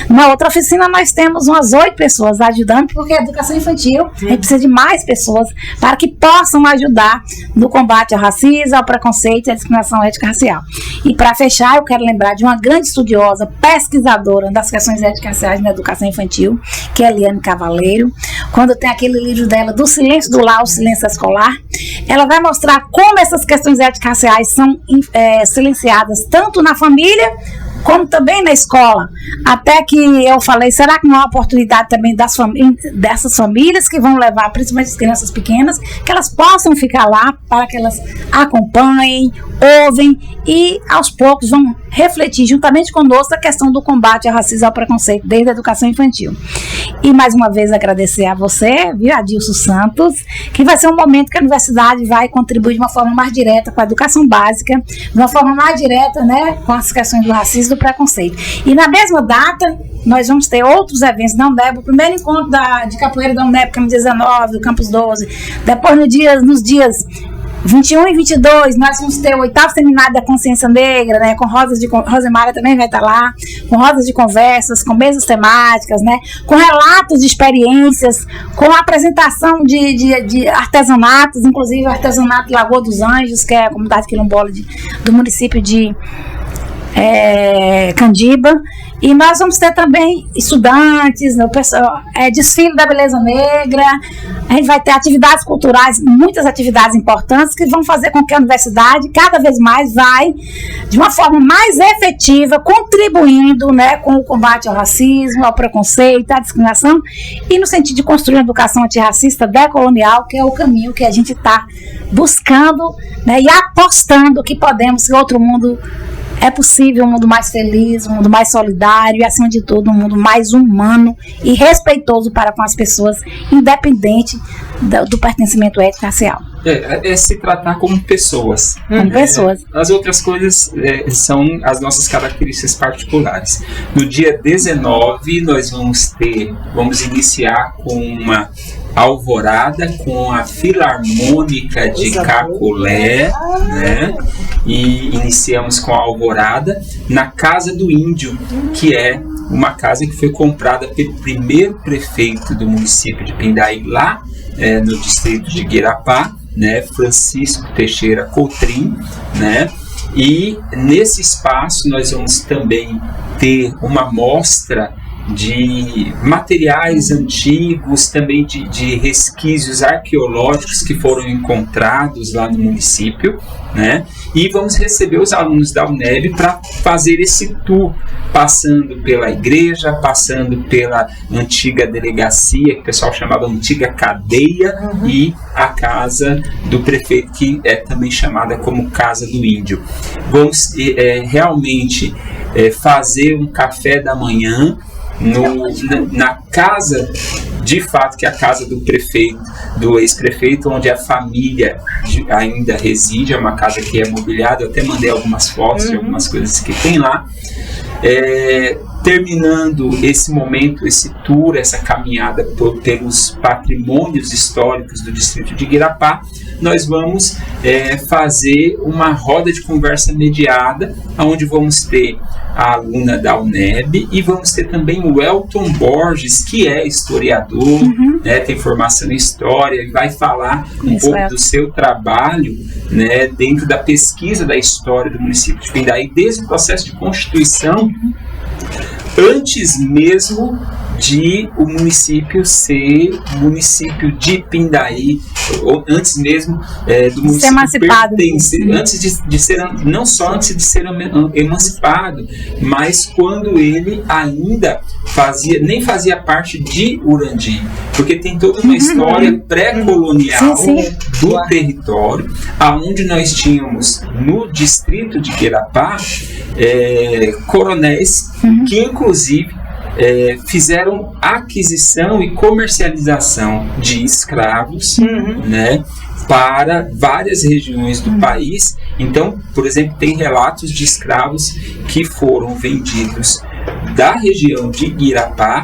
Na outra oficina, nós temos umas 8 pessoas ajudando, porque a educação infantil, a gente precisa de mais pessoas para que possam ajudar no combate ao racismo, ao preconceito e à discriminação étnico-racial. E para fechar, eu quero lembrar de uma grande estudiosa, pesquisadora das questões étnico-raciais na educação infantil, que é Eliane Cavaleiro. Quando tem aquele livro dela, Do Silêncio do Lar ao Silêncio Escolar, ela vai mostrar como essas questões étnico-raciais são silenciadas tanto na família como também na escola. Até que eu falei, será que não há oportunidade também dessas famílias que vão levar, principalmente as crianças pequenas, que elas possam ficar lá para que elas acompanhem, ouvem e aos poucos vão refletir juntamente conosco a questão do combate ao racismo e ao preconceito desde a educação infantil. E mais uma vez agradecer a você, viu, Adilson Santos, que vai ser um momento que a universidade vai contribuir de uma forma mais direta com a educação básica, de uma forma mais direta, né, com as questões do racismo e do preconceito. E na mesma data, nós vamos ter outros eventos da UNEB, o primeiro encontro de capoeira da UNEB, Campus 19, do Campus 12, depois nos dias 21 e 22, nós vamos ter o 8º Seminário da Consciência Negra, né, com Rosemara também vai estar lá, com rodas de conversas, com mesas temáticas, né, com relatos de experiências, com a apresentação de artesanatos, inclusive o artesanato Lagoa dos Anjos, que é a comunidade quilombola do município de Candiba. E nós vamos ter também estudantes, né, desfile da beleza negra, a gente vai ter atividades culturais, muitas atividades importantes que vão fazer com que a universidade cada vez mais vai, de uma forma mais efetiva, contribuindo, né, com o combate ao racismo, ao preconceito, à discriminação e no sentido de construir uma educação antirracista decolonial, que é o caminho que a gente está buscando, né, e apostando que podemos, que outro mundo é possível, um mundo mais feliz, um mundo mais solidário e, acima de tudo, um mundo mais humano e respeitoso para com as pessoas, independente do pertencimento étnico-racial.
É se tratar como pessoas.
Como pessoas.
As outras coisas são as nossas características particulares. No dia 19, nós vamos iniciar com uma alvorada com a Filarmônica de Cacolé, né? E iniciamos com a alvorada na Casa do Índio, que é uma casa que foi comprada pelo primeiro prefeito do município de Pindaí, lá no distrito de Guirapá, né, Francisco Teixeira Coutrin, né? E nesse espaço nós vamos também ter uma mostra de materiais antigos, também de resquícios arqueológicos que foram encontrados lá no município, né? E vamos receber os alunos da UNEB para fazer esse tour, passando pela igreja, passando pela antiga delegacia, que o pessoal chamava antiga cadeia, e a casa do prefeito, que é também chamada como Casa do Índio. Vamos realmente fazer um café da manhã na casa, de fato, que é a casa do prefeito, do ex-prefeito, onde a família ainda reside. É uma casa que é mobiliada. Eu até mandei algumas fotos de algumas coisas que tem lá. Terminando esse momento, esse tour, essa caminhada pelos patrimônios históricos do distrito de Guirapá, nós vamos fazer uma roda de conversa mediada, onde vamos ter a aluna da UNEB e vamos ter também o Elton Borges, que é historiador, né, tem formação em história e vai falar um pouco do seu trabalho, né, dentro da pesquisa da história do município de Pindaí, desde o processo de constituição, antes mesmo de o município ser município de Pindaí, ou antes mesmo do município ser emancipado, antes de ser, não só antes de ser emancipado, mas quando ele ainda nem fazia parte de Urandi, porque tem toda uma história pré-colonial do território, aonde nós tínhamos no distrito de Guirapá coronéis que inclusive fizeram aquisição e comercialização de escravos, né, para várias regiões do país. Então, por exemplo, tem relatos de escravos que foram vendidos da região de Guirapá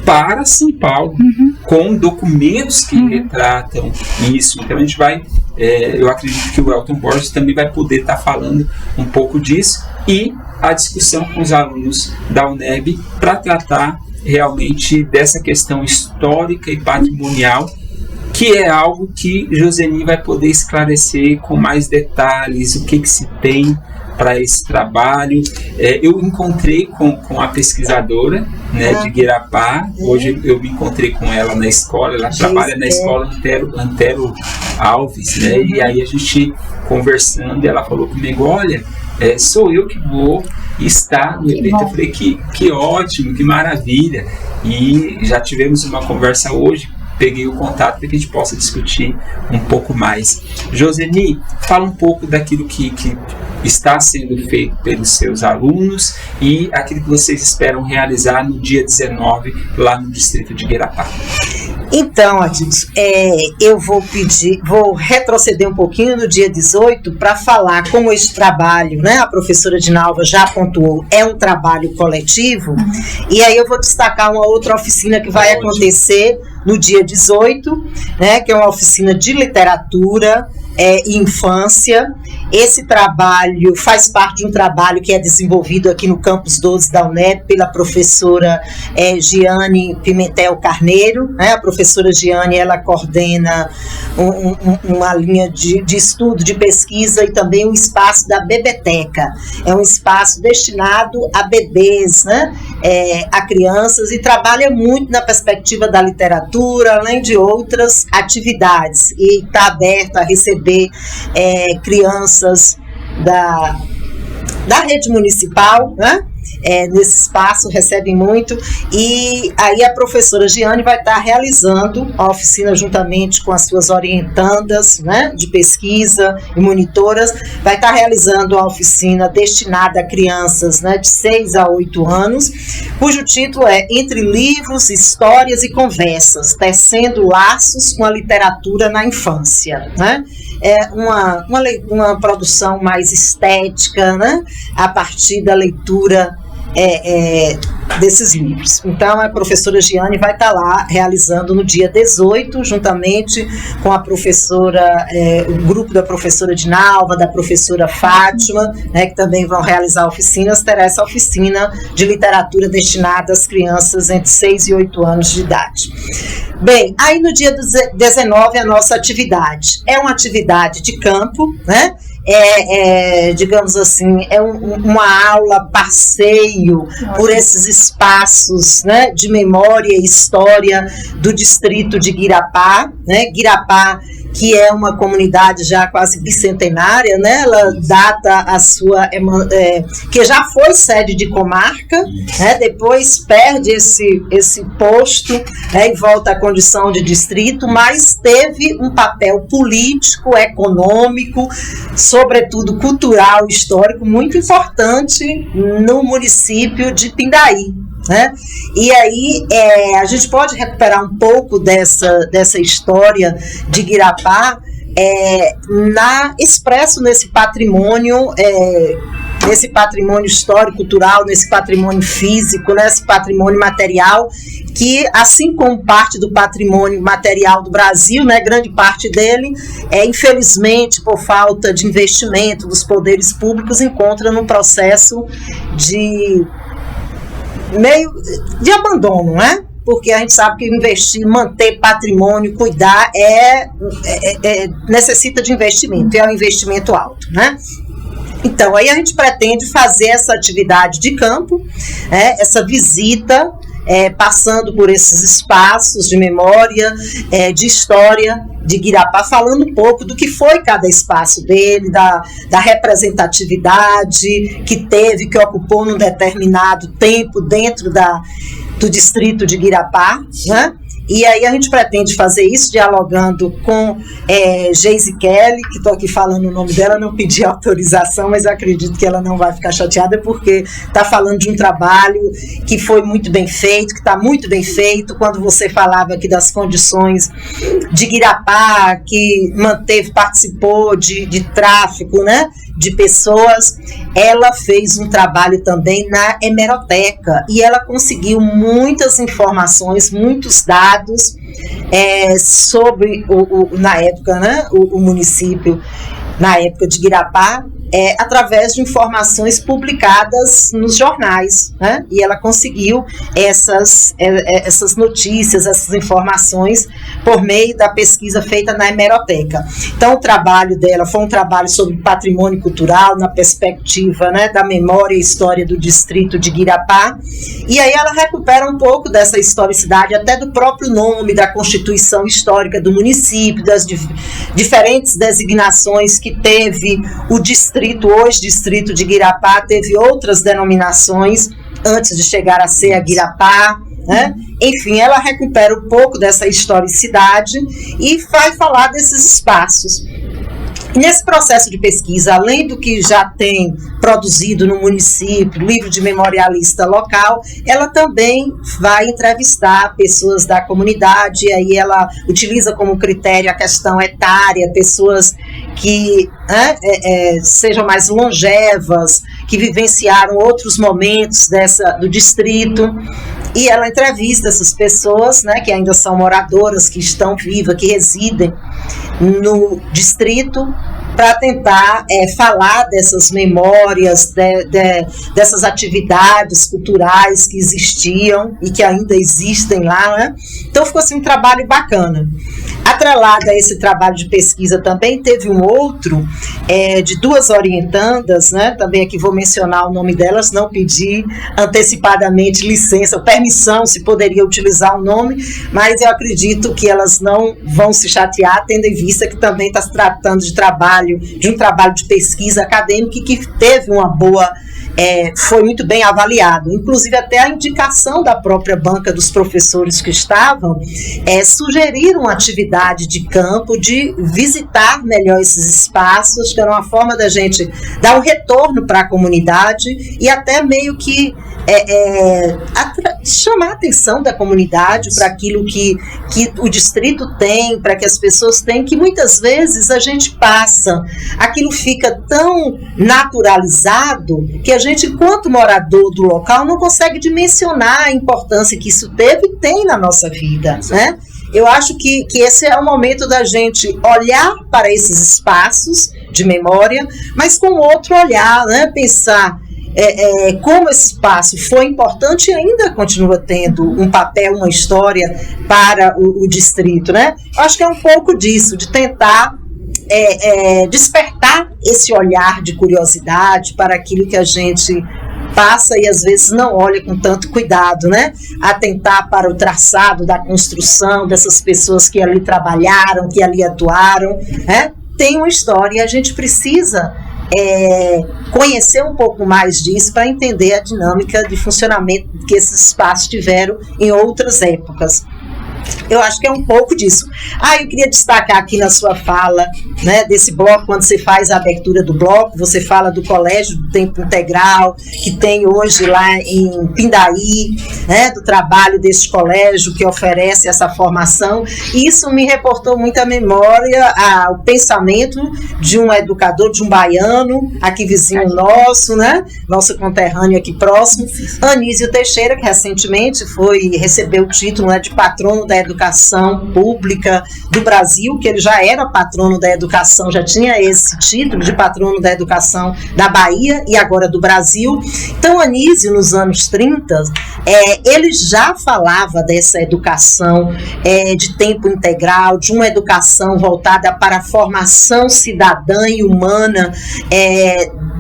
para São Paulo, com documentos que retratam isso. Então a gente vai, eu acredito que o Elton Borges também vai poder estar falando um pouco disso, e a discussão com os alunos da UNEB para tratar realmente dessa questão histórica e patrimonial, que é algo que Joseni vai poder esclarecer com mais detalhes, o que se tem para esse trabalho. Eu encontrei com a pesquisadora, né, de Guirapá. Hoje eu me encontrei com ela na escola. Ela trabalha na escola Antero Alves, né, e aí a gente conversando, ela falou comigo: olha, sou eu que vou estar no evento. Eu falei, que ótimo, que maravilha. E já tivemos uma conversa hoje, peguei o contato para que a gente possa discutir um pouco mais. Joseni, fala um pouco daquilo que está sendo feito pelos seus alunos e aquilo que vocês esperam realizar no dia 19 lá no distrito de Guirapá.
Então, Adilson, eu vou retroceder um pouquinho no dia 18 para falar como esse trabalho, né, a professora Dinalva já pontuou, é um trabalho coletivo, e aí eu vou destacar uma outra oficina que vai acontecer no dia 18, né, que é uma oficina de literatura e infância. Esse trabalho faz parte de um trabalho que é desenvolvido aqui no Campus 12 da UNEB pela professora Giane Pimentel Carneiro, né? A professora Giane, ela coordena uma linha de estudo, de pesquisa, e também um espaço da Bebeteca. É um espaço destinado a bebês, né? A crianças, e trabalha muito na perspectiva da literatura, além de outras atividades, e está aberta a receber crianças da rede municipal, né? Nesse espaço, recebem muito, e aí a professora Giane vai estar realizando a oficina juntamente com as suas orientandas, né, de pesquisa e monitoras, vai estar realizando a oficina destinada a crianças, né, de 6 a 8 anos, cujo título é Entre Livros, Histórias e Conversas, tecendo laços com a literatura na infância, né? É uma produção mais estética, né, a partir da leitura desses livros. Então a professora Giane vai estar lá realizando no dia 18, juntamente com a professora, o grupo da professora Dinalva, da professora Fátima, né, que também vão realizar oficinas. Terá essa oficina de literatura destinada às crianças entre 6 e 8 anos de idade. Bem, aí no dia 19 a nossa atividade é uma atividade de campo, né? Digamos assim, uma aula, passeio por esses espaços, né, de memória e história do distrito de Guirapá, né? Guirapá, que é uma comunidade já quase bicentenária, né? Ela data a sua, que já foi sede de comarca, né? Depois perde esse posto, né? E volta à condição de distrito, mas teve um papel político, econômico, sobretudo cultural e histórico, muito importante no município de Pindaí, né? E aí a gente pode recuperar um pouco dessa história de Guirapá expresso nesse patrimônio histórico, cultural, nesse patrimônio físico, nesse patrimônio material, que, assim como parte do patrimônio material do Brasil, né, grande parte dele, infelizmente, por falta de investimento dos poderes públicos, encontra num processo de abandono, né? Porque a gente sabe que investir, manter patrimônio, cuidar, necessita de investimento, é um investimento alto, né? Então, aí a gente pretende fazer essa atividade de campo, essa visita, passando por esses espaços de memória, de história de Guirapá, falando um pouco do que foi cada espaço dele, da representatividade que ocupou num determinado tempo dentro do distrito de Guirapá, né? E aí a gente pretende fazer isso dialogando com Geise Kelly, que estou aqui falando o nome dela, não pedi autorização, mas eu acredito que ela não vai ficar chateada, porque está falando de um trabalho que foi muito bem feito, que está muito bem feito. Quando você falava aqui das condições de Guirapá, que participou de tráfico, né, de pessoas, ela fez um trabalho também na hemeroteca e ela conseguiu muitas informações, muitos dados sobre na época, né, o município, na época de Guirapá, através de informações publicadas nos jornais, né? E ela conseguiu essas notícias, essas informações por meio da pesquisa feita na hemeroteca. Então o trabalho dela foi um trabalho sobre patrimônio cultural na perspectiva, né, da memória e história do distrito de Guirapá, e aí ela recupera um pouco dessa historicidade, até do próprio nome, da constituição histórica do município, das diferentes designações que teve o distrito. Hoje, distrito de Guirapá, teve outras denominações antes de chegar a ser a Guirapá, né? Enfim, ela recupera um pouco dessa historicidade e vai falar desses espaços. Nesse processo de pesquisa, além do que já tem produzido no município, livro de memorialista local, ela também vai entrevistar pessoas da comunidade, e aí ela utiliza como critério a questão etária, pessoas que sejam mais longevas, que vivenciaram outros momentos do distrito, e ela entrevista essas pessoas, né, que ainda são moradoras, que estão vivas, que residem no distrito, para tentar falar dessas memórias, dessas atividades culturais que existiam e que ainda existem lá, né? Então ficou assim um trabalho bacana. Atrelado a esse trabalho de pesquisa também teve um outro de duas orientandas, né? Também aqui vou mencionar o nome delas, não pedi antecipadamente licença, permissão, se poderia utilizar o nome, mas eu acredito que elas não vão se chatear, tendo em vista que também está se tratando de um trabalho de pesquisa acadêmica que teve uma boa, foi muito bem avaliado. Inclusive até a indicação da própria banca dos professores que estavam sugeriram uma atividade de campo, de visitar melhor esses espaços, que era uma forma da gente dar um retorno para a comunidade e até meio que chamar a atenção da comunidade para aquilo que o distrito tem, para que as pessoas têm, que muitas vezes a gente passa, aquilo fica tão naturalizado que a gente, enquanto morador do local, não consegue dimensionar a importância que isso teve e tem na nossa vida, né? Eu acho que esse é o momento da gente olhar para esses espaços de memória, mas com outro olhar, né? Pensar como esse espaço foi importante e ainda continua tendo um papel, uma história para o distrito, né? Eu acho que é um pouco disso, de tentar despertar esse olhar de curiosidade para aquilo que a gente passa e às vezes não olha com tanto cuidado, né? Atentar para o traçado da construção dessas pessoas que ali trabalharam, que ali atuaram, né? Tem uma história e a gente precisa conhecer um pouco mais disso para entender a dinâmica de funcionamento que esses espaços tiveram em outras épocas. Eu acho que é um pouco disso. Eu queria destacar aqui na sua fala, né, desse bloco, quando você faz a abertura do bloco, você fala do Colégio do Tempo Integral, que tem hoje lá em Pindaí, né, do trabalho desse colégio que oferece essa formação. E isso me reportou muito à memória, ao pensamento de um educador, de um baiano, aqui vizinho nosso, né, nosso conterrâneo aqui próximo, Anísio Teixeira, que recentemente recebeu o título, né, de patrono da educação pública do Brasil, que ele já era patrono da educação, já tinha esse título de patrono da educação da Bahia e agora do Brasil. Então, Anísio, nos anos 30, ele já falava dessa educação de tempo integral, de uma educação voltada para a formação cidadã e humana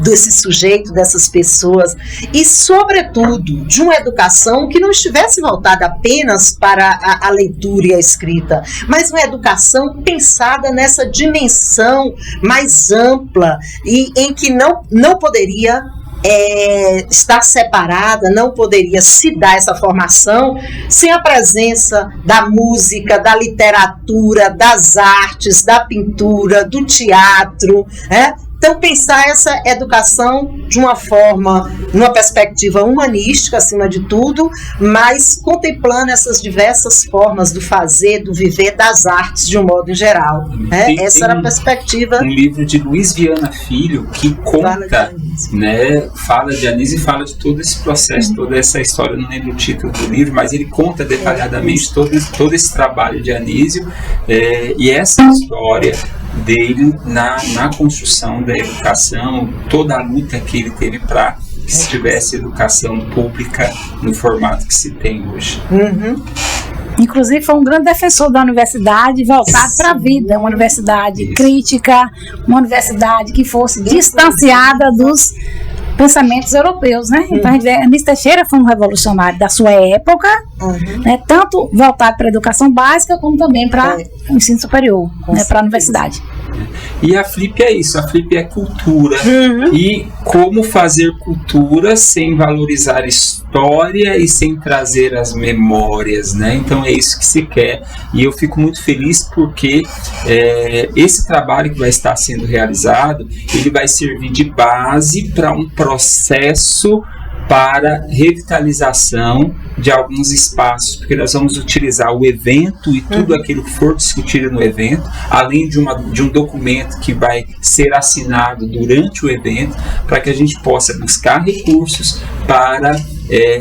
desse sujeito, dessas pessoas, e, sobretudo, de uma educação que não estivesse voltada apenas para a leitura e a escrita, mas uma educação pensada nessa dimensão mais ampla e em que não poderia está separada, não poderia se dar essa formação sem a presença da música, da literatura, das artes, da pintura, do teatro, né? Então, pensar essa educação de uma forma, numa perspectiva humanística, acima de tudo, mas contemplando essas diversas formas do fazer, do viver, das artes, de um modo em geral. Essa era a perspectiva.
Um livro de Luiz Viana Filho que conta, fala de Anísio e fala de todo esse processo, toda essa história, não lembro o título do livro, mas ele conta detalhadamente todo esse trabalho de Anísio e essa história dele na construção da educação, toda a luta que ele teve para que se tivesse educação pública no formato que se tem hoje.
Inclusive foi um grande defensor da universidade voltado para a vida, uma universidade crítica, uma universidade que fosse distanciada dos pensamentos europeus, né? Então Anísio Teixeira foi um revolucionário da sua época, né? Tanto voltado para a educação básica como também para o ensino superior, né? Para a universidade.
E a Flip é isso, a Flip é cultura. E como fazer cultura sem valorizar história e sem trazer as memórias, né? Então é isso que se quer. E eu fico muito feliz porque esse trabalho que vai estar sendo realizado, ele vai servir de base para um processo para revitalização de alguns espaços, porque nós vamos utilizar o evento e tudo aquilo que for discutido no evento, além de um documento que vai ser assinado durante o evento, para que a gente possa buscar recursos para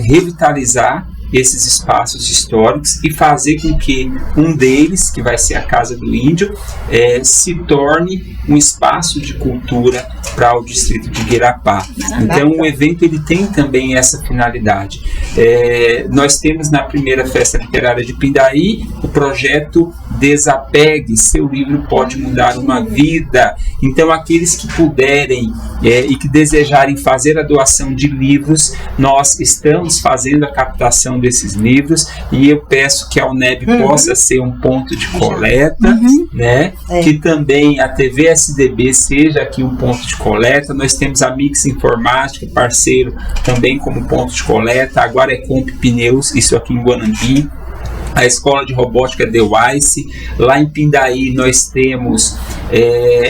revitalizar esses espaços históricos e fazer com que um deles, que vai ser a Casa do Índio, se torne um espaço de cultura para o distrito de Guirapá. Então o evento ele tem também essa finalidade. Nós temos na primeira festa literária de Pindaí o projeto Desapegue, seu livro pode mudar uma vida. Então aqueles que puderem e que desejarem fazer a doação de livros, nós estamos fazendo a captação desses livros e eu peço que a UNEB possa ser um ponto de coleta, né? Que também a TV SDB seja aqui um ponto de coleta. Nós temos a Mix Informática, parceiro também como ponto de coleta, a Guarecomp Pneus, isso aqui em Guanambi, a Escola de Robótica The Wise. Lá em Pindaí nós temos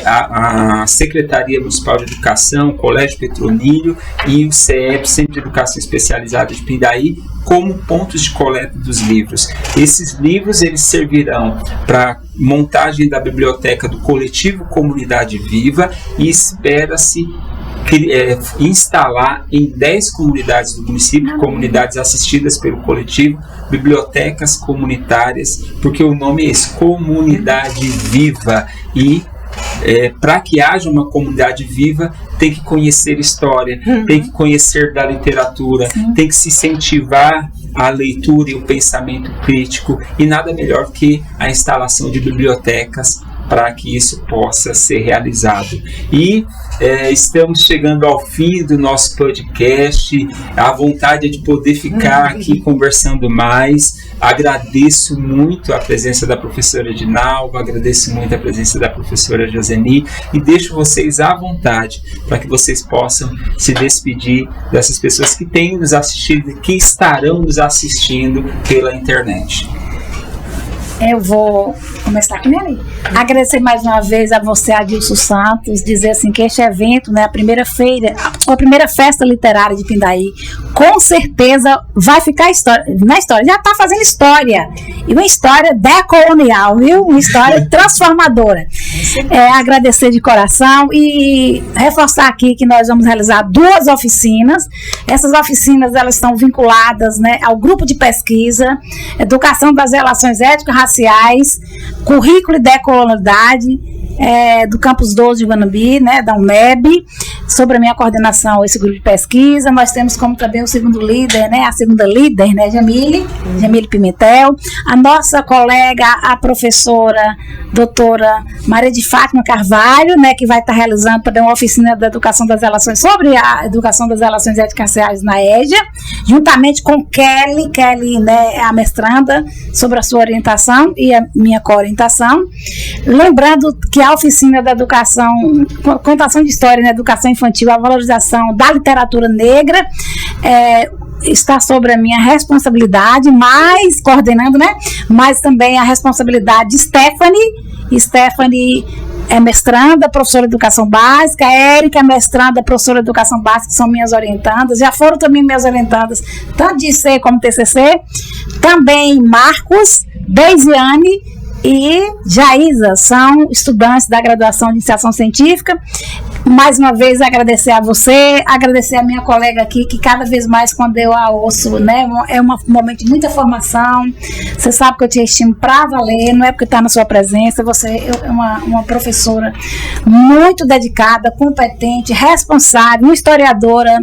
a Secretaria Municipal de Educação, o Colégio Petronilho e o CEP, Centro de Educação Especializada de Pindaí, como pontos de coleta dos livros. Esses livros eles servirão para montagem da biblioteca do coletivo Comunidade Viva e espera-se instalar em 10 comunidades do município, comunidades assistidas pelo coletivo, bibliotecas comunitárias, porque o nome é esse, Comunidade Viva. E para que haja uma comunidade viva, tem que conhecer história, tem que conhecer da literatura, tem que se incentivar a leitura e o pensamento crítico, e nada melhor que a instalação de bibliotecas para que isso possa ser realizado. E estamos chegando ao fim do nosso podcast. A vontade é de poder ficar aqui conversando mais. Agradeço muito a presença da professora Edinalva, agradeço muito a presença da professora Joseni e deixo vocês à vontade para que vocês possam se despedir dessas pessoas que têm nos assistido e que estarão nos assistindo pela internet.
Eu vou começar aqui, né? Agradecer mais uma vez a você, Adilson Santos, dizer assim que este evento, né, a primeira festa literária de Pindaí, com certeza vai ficar na história, já está fazendo história, e uma história decolonial, viu? Uma história transformadora. Agradecer de coração e reforçar aqui que nós vamos realizar 2 oficinas. Essas oficinas, elas estão vinculadas, né, ao grupo de pesquisa, Educação das Relações Étnico-Raciais, Currículo e Decolonialidade, do Campus 12 de Guanambi, né, da UNEB, sobre a minha coordenação, esse grupo de pesquisa. Nós temos como também o segundo líder, né, a segunda líder, né, Jamile Pimentel, a nossa colega, a professora doutora Maria de Fátima Carvalho, né, que vai estar realizando também uma oficina da educação das relações, sobre a educação das relações étnico-raciais na EJA, juntamente com Kelly, né, a mestranda, sobre a sua orientação e a minha co-orientação. Lembrando que a oficina da educação, contação de história na educação infantil, a valorização da literatura negra, está sobre a minha responsabilidade, mas coordenando, né? Mas também a responsabilidade de Stephanie é mestranda, professora de educação básica, Érica é mestranda, professora de educação básica, que são minhas orientandas, já foram também minhas orientandas, tanto de IC como TCC, também Marcos, Deisiane e Jaísa, são estudantes da graduação de iniciação científica. Mais uma vez agradecer a você, agradecer a minha colega aqui, que cada vez mais quando eu a ouço, né, é um momento de muita formação. Você sabe que eu te estimo pra valer, não é porque está na sua presença, você é uma professora muito dedicada, competente, responsável, uma historiadora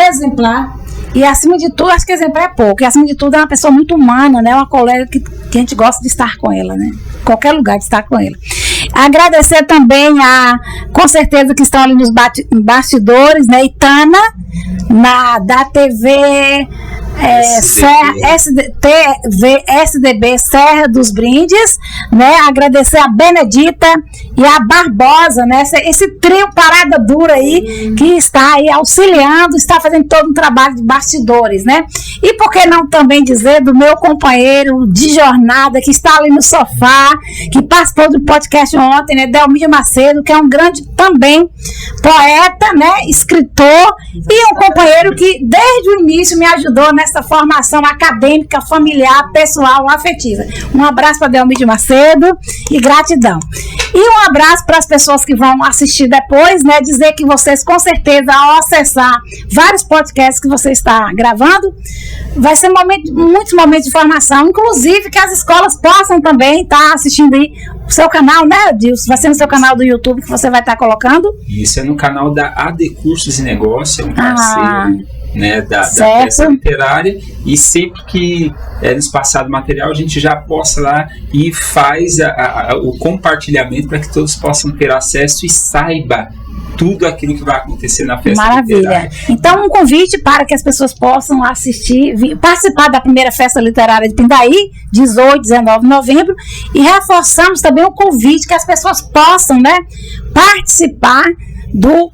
exemplar. E acima de tudo, acho que exemplar é pouco, e acima de tudo é uma pessoa muito humana, né? Uma colega que a gente gosta de estar com ela, né? Qualquer lugar de estar com ela. Agradecer também com certeza que estão ali nos bastidores, né? Itana, da TV SDB Serra dos Brindes, né? Agradecer a Benedita e a Barbosa, né? Esse trio parada dura aí, que está aí auxiliando, está fazendo todo um trabalho de bastidores, né? E por que não também dizer do meu companheiro de jornada, que está ali no sofá, que participou do podcast ontem, né? Delmídio Macedo, que é um grande também poeta, né? Escritor, e um companheiro que desde o início me ajudou nessa formação acadêmica, familiar, pessoal, afetiva. Um abraço para Delmídio Macedo e gratidão. E um abraço para as pessoas que vão assistir depois, né? Dizer que vocês, com certeza, ao acessar vários podcasts que você está gravando, vai ser muitos momentos de formação, inclusive que as escolas possam também estar assistindo aí o seu canal, né, Dilson? Vai ser no seu canal do YouTube que você vai estar colocando?
Isso, é no canal da AD Cursos e Negócios, é um parceiro, né, da peça literária, e sempre que nos passar do material, a gente já posta lá e faz o compartilhamento para que todos possam ter acesso e saiba tudo aquilo que vai acontecer na festa literária.
Maravilha. Então, um convite para que as pessoas possam assistir, participar da primeira festa literária de Pindaí, 18, 19 de novembro, e reforçamos também o convite que as pessoas possam, né, participar do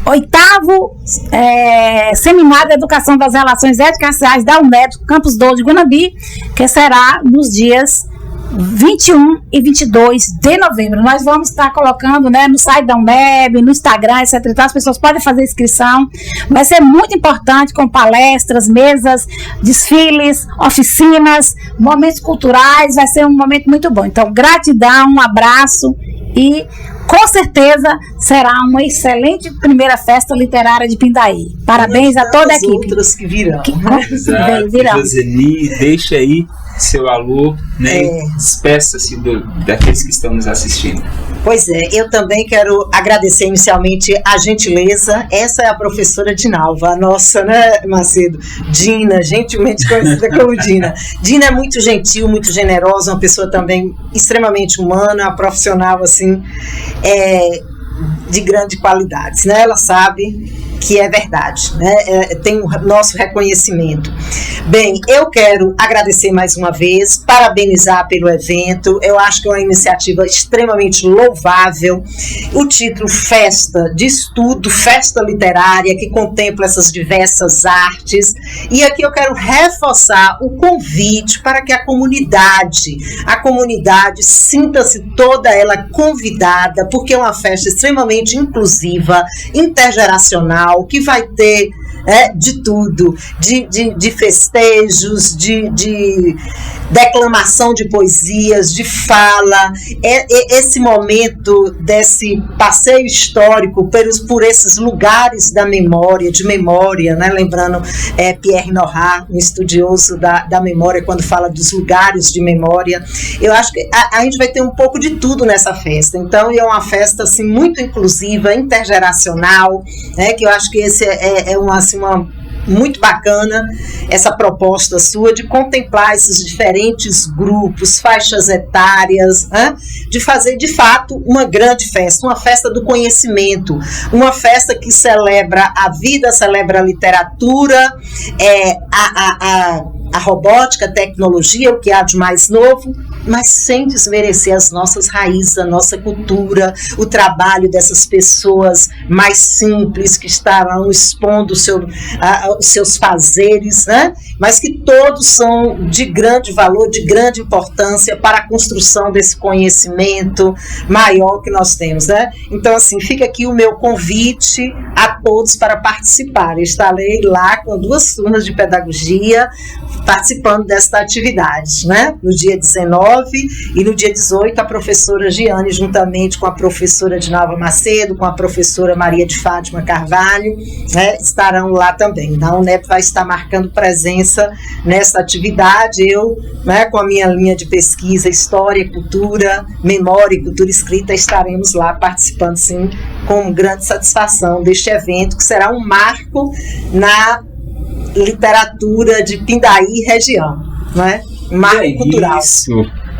8º Seminário de Educação das Relações Éticas Raciais da UNEB, Campus 12 de Guanambi, que será nos dias 21 e 22 de novembro. Nós vamos estar colocando, né, no site da UNEB, no Instagram, etc. Então, as pessoas podem fazer inscrição. Vai ser muito importante, com palestras, mesas, desfiles, oficinas, momentos culturais. Vai ser um momento muito bom. Então, gratidão, um abraço e com certeza será uma excelente primeira festa literária de Pindaí. Parabéns a toda a equipe.
Outras que virão.
Exato. Joseni, deixa aí seu alô, né? Despeça-se daqueles que estão nos assistindo.
Pois é, eu também quero agradecer inicialmente a gentileza. Essa é a professora Dinalva, a nossa, né, Macedo? Dina, gentilmente conhecida como Dina. Dina é muito gentil, muito generosa, uma pessoa também extremamente humana, uma profissional, assim, de grande qualidade, né? Ela sabe que é verdade, né? Tem o nosso reconhecimento. Bem, eu quero agradecer mais uma vez, parabenizar pelo evento. Eu acho que é uma iniciativa extremamente louvável. O título Festa de Estudo, Festa Literária, que contempla essas diversas artes. E aqui eu quero reforçar o convite para que a comunidade sinta-se toda ela convidada, porque é uma festa extremamente inclusiva, intergeracional, que vai ter de tudo, de festejos, de declamação de poesias, de fala. Esse momento desse passeio histórico por esses lugares da memória, de memória, né? Lembrando Pierre Nora, um estudioso da memória, quando fala dos lugares de memória. Eu acho que a gente vai ter um pouco de tudo nessa festa. Então, é uma festa assim, muito inclusiva, intergeracional, né? Que eu acho que esse é uma muito bacana, essa proposta sua de contemplar esses diferentes grupos, faixas etárias, de fazer de fato uma grande festa, uma festa do conhecimento, uma festa que celebra a vida, celebra a literatura, a robótica, a tecnologia, o que há de mais novo, mas sem desmerecer as nossas raízes, a nossa cultura, o trabalho dessas pessoas mais simples que estarão expondo os seus fazeres, né? Mas que todos são de grande valor, de grande importância para a construção desse conhecimento maior que nós temos, né? Então, assim, fica aqui o meu convite a todos para participar. Eu estarei lá com 2 turmas de pedagogia participando desta atividade, né? No dia 19 e no dia 18, a professora Giane, juntamente com a professora Dinalva Macedo, com a professora Maria de Fátima Carvalho, né, estarão lá também. A UNEP vai estar marcando presença nessa atividade. Eu, né, com a minha linha de pesquisa, História, Cultura, Memória e Cultura Escrita, estaremos lá participando, sim, com grande satisfação deste evento, que será um marco na literatura de Pindaí e região, né? Um marco cultural.
Isso.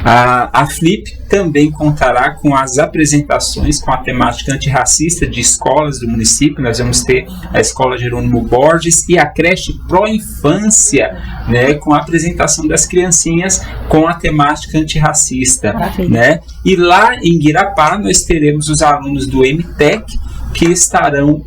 A Flip também contará com as apresentações com a temática antirracista de escolas do município. Nós vamos ter a Escola Jerônimo Borges e a creche Pró-Infância, né, com a apresentação das criancinhas com a temática antirracista. Né? E lá em Guirapá nós teremos os alunos do MTEC, que estarão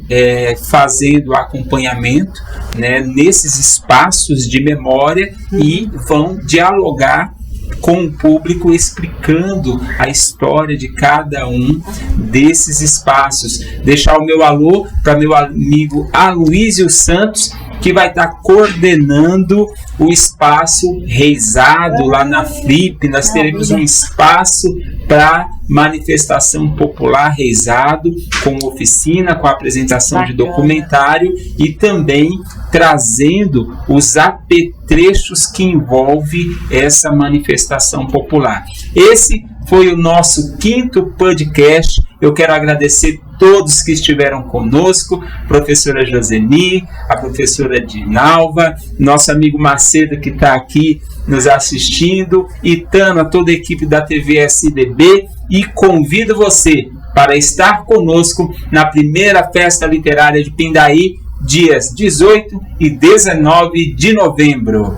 fazendo acompanhamento, né, nesses espaços de memória e vão dialogar com o público, explicando a história de cada um desses espaços. Deixar o meu alô para meu amigo Aloísio Santos, que vai estar coordenando o espaço Reisado lá na Flip. Nós teremos um espaço para manifestação popular Reisado, com oficina, com apresentação de documentário e também trazendo os apetrechos que envolve essa manifestação popular. Esse foi o nosso 5º podcast. Eu quero agradecer todos que estiveram conosco, professora Joseni, a professora Dinalva, nosso amigo Macedo que está aqui nos assistindo, Itana, toda a equipe da TV SDB, e convido você para estar conosco na primeira festa literária de Pindaí, dias 18 e 19 de novembro.